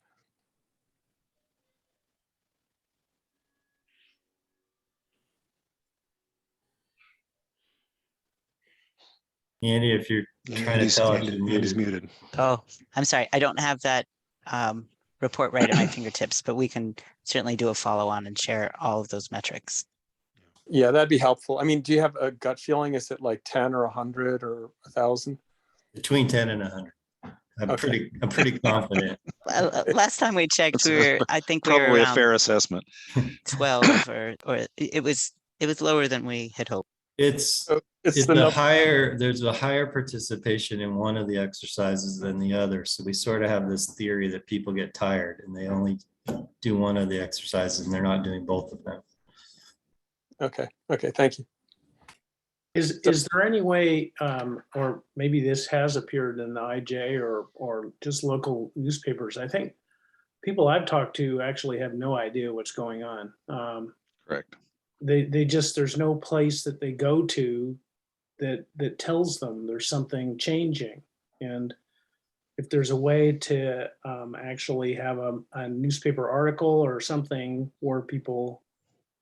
Andy, if you're trying to tell us, Andy's muted. Oh, I'm sorry. I don't have that report right at my fingertips, but we can certainly do a follow-on and share all of those metrics. Yeah, that'd be helpful. I mean, do you have a gut feeling? Is it like 10 or 100 or 1,000? Between 10 and 100. I'm pretty confident. Last time we checked, I think we Probably were a fair assessment. 12 or it was lower than we had hoped. It's So it's it's the a number. higher, there's a higher participation in one of the exercises than the other. So we sort of have this theory that people get tired and they only do one of the exercises and they're not doing both of them. Okay. Okay. Thank you. Is there any way, or maybe this has appeared in the IJ or just local newspapers? I think people I've talked to actually have no idea what's going on. Correct. They just, there's no place that they go to that tells them there's something changing. And if there's a way to actually have a newspaper article or something where people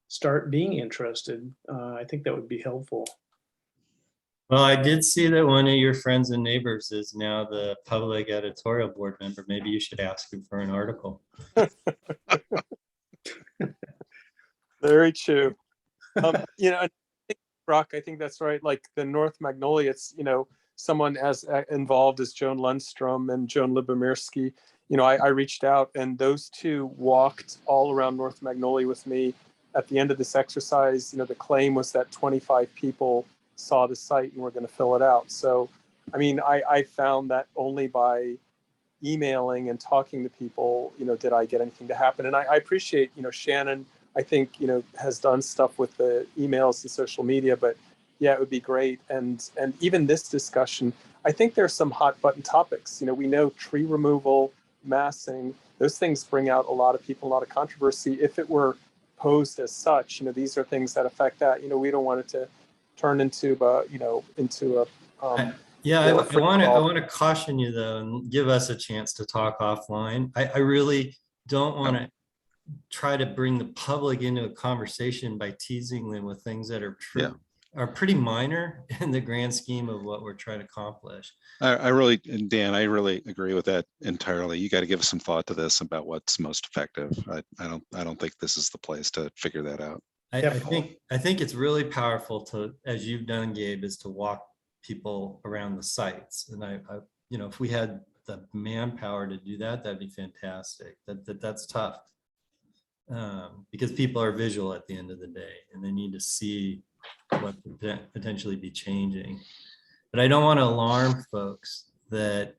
start being interested, I think that would be helpful. Well, I did see that one of your friends and neighbors is now the public editorial board member. Maybe you should ask him for an article. Very true. You know, I think, Brock, I think that's right. Like the North Magnolia, it's, you know, someone as involved as Joan Lundstrom and Joan Lubomirski. You know, I reached out and those two walked all around North Magnolia with me. At the end of this exercise, you know, the claim was that 25 people saw the site and were going to fill it out. So, I mean, I found that only by emailing and talking to people, you know, did I get anything to happen? And I appreciate, you know, Shannon, I think, you know, has done stuff with the emails and social media, but yeah, it would be great. And even this discussion, I think there's some hot button topics. You know, we know tree removal, massing, those things bring out a lot of people, a lot of controversy. If it were posed as such, you know, these are things that affect that. You know, we don't want it to turn into, you know, into a Yeah, I you know, want to caution you though, and give us a chance to talk offline. I really don't want to try to bring the public into a conversation by teasing them with things that are true. Yeah. Are pretty minor in the grand scheme of what we're trying to accomplish. I really, and Dan, I really agree with that entirely. You got to give some thought to this about what's most effective. I don't think this is the place to figure that out. I think it's really powerful to, as you've done, Gabe, is to walk people around the sites. And I you know, if we had the manpower to do that, that'd be fantastic. That's tough because people are visual at the end of the day, and they need to see what could potentially be changing. But I don't want to alarm folks that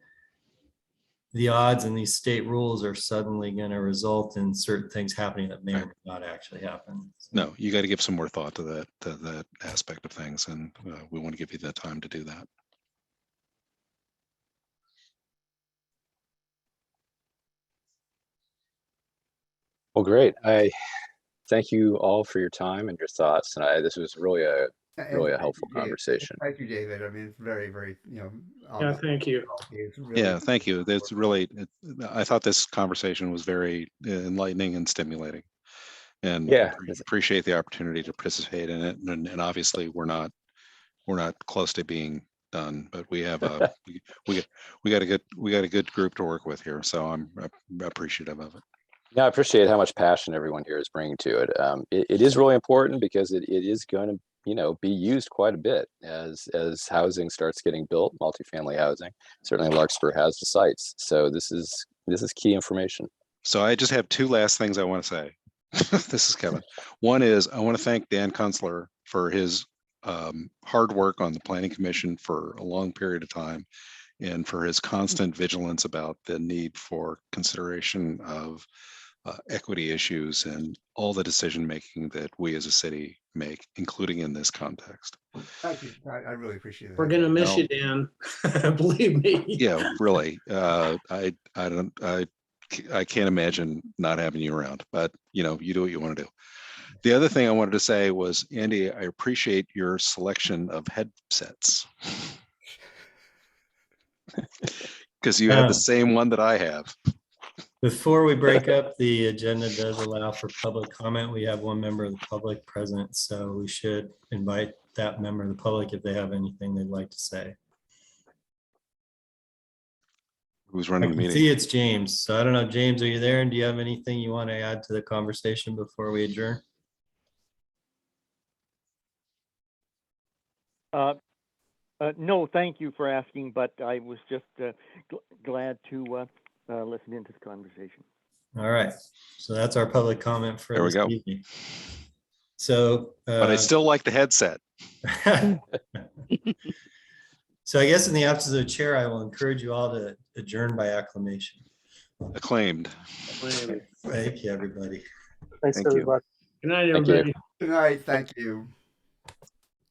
the odds in these state rules are suddenly going to result in certain things happening that may or may not actually happen. No, you got to give some more thought to that aspect of things, and we want to give you the time to do that. Well, great. I thank you all for your time and your thoughts. And this was really a helpful conversation. Thank you, David. I mean, it's very, very, you know. Yeah, thank you. It's really, Yeah, thank you. That's really, I thought this conversation was very enlightening and stimulating. And Yeah, appreciate the opportunity to participate in it. And obviously we're not close to being done, but we have we got a good group to work with here. So I'm appreciative of it. yeah, I appreciate how much passion everyone here is bringing to it. It is really important because it is going to, you know, be used quite a bit as housing starts getting built, multifamily housing. Certainly Larkspur has the sites. So this is key information. So I just have two last things I want to say. This is Kevin. One is I want to thank Dan Kunstler for his hard work on the Planning Commission for a long period of time, and for his constant vigilance about the need for consideration of equity issues and all the decision making that we as a city make, including in this context. thank you. I really appreciate it. We're gonna miss you, Dan. Believe me. Yeah, really. I can't imagine not having you around, but you know, you do what you want to do. The other thing I wanted to say was, Andy, I appreciate your selection of headsets because you have the same one that I have. Before we break up, the agenda does allow for public comment. We have one member of the public present, so we should invite that member of the public if they have anything they'd like to say. Who's I running the can meeting? see it's James. So I don't know, James, are you there? And do you have anything you want to add to the conversation before we adjourn? No, thank you for asking, but I was just glad to listen into the conversation. All right. So that's our public comment for There we this go. evening. So, But I still like the headset. So I guess in the absence of the chair, I will encourage you all to adjourn by acclamation. Acclaimed. Thank you, everybody. Thanks, Thank you. everybody. Good night, Thank you. everybody. Good night. Thank you.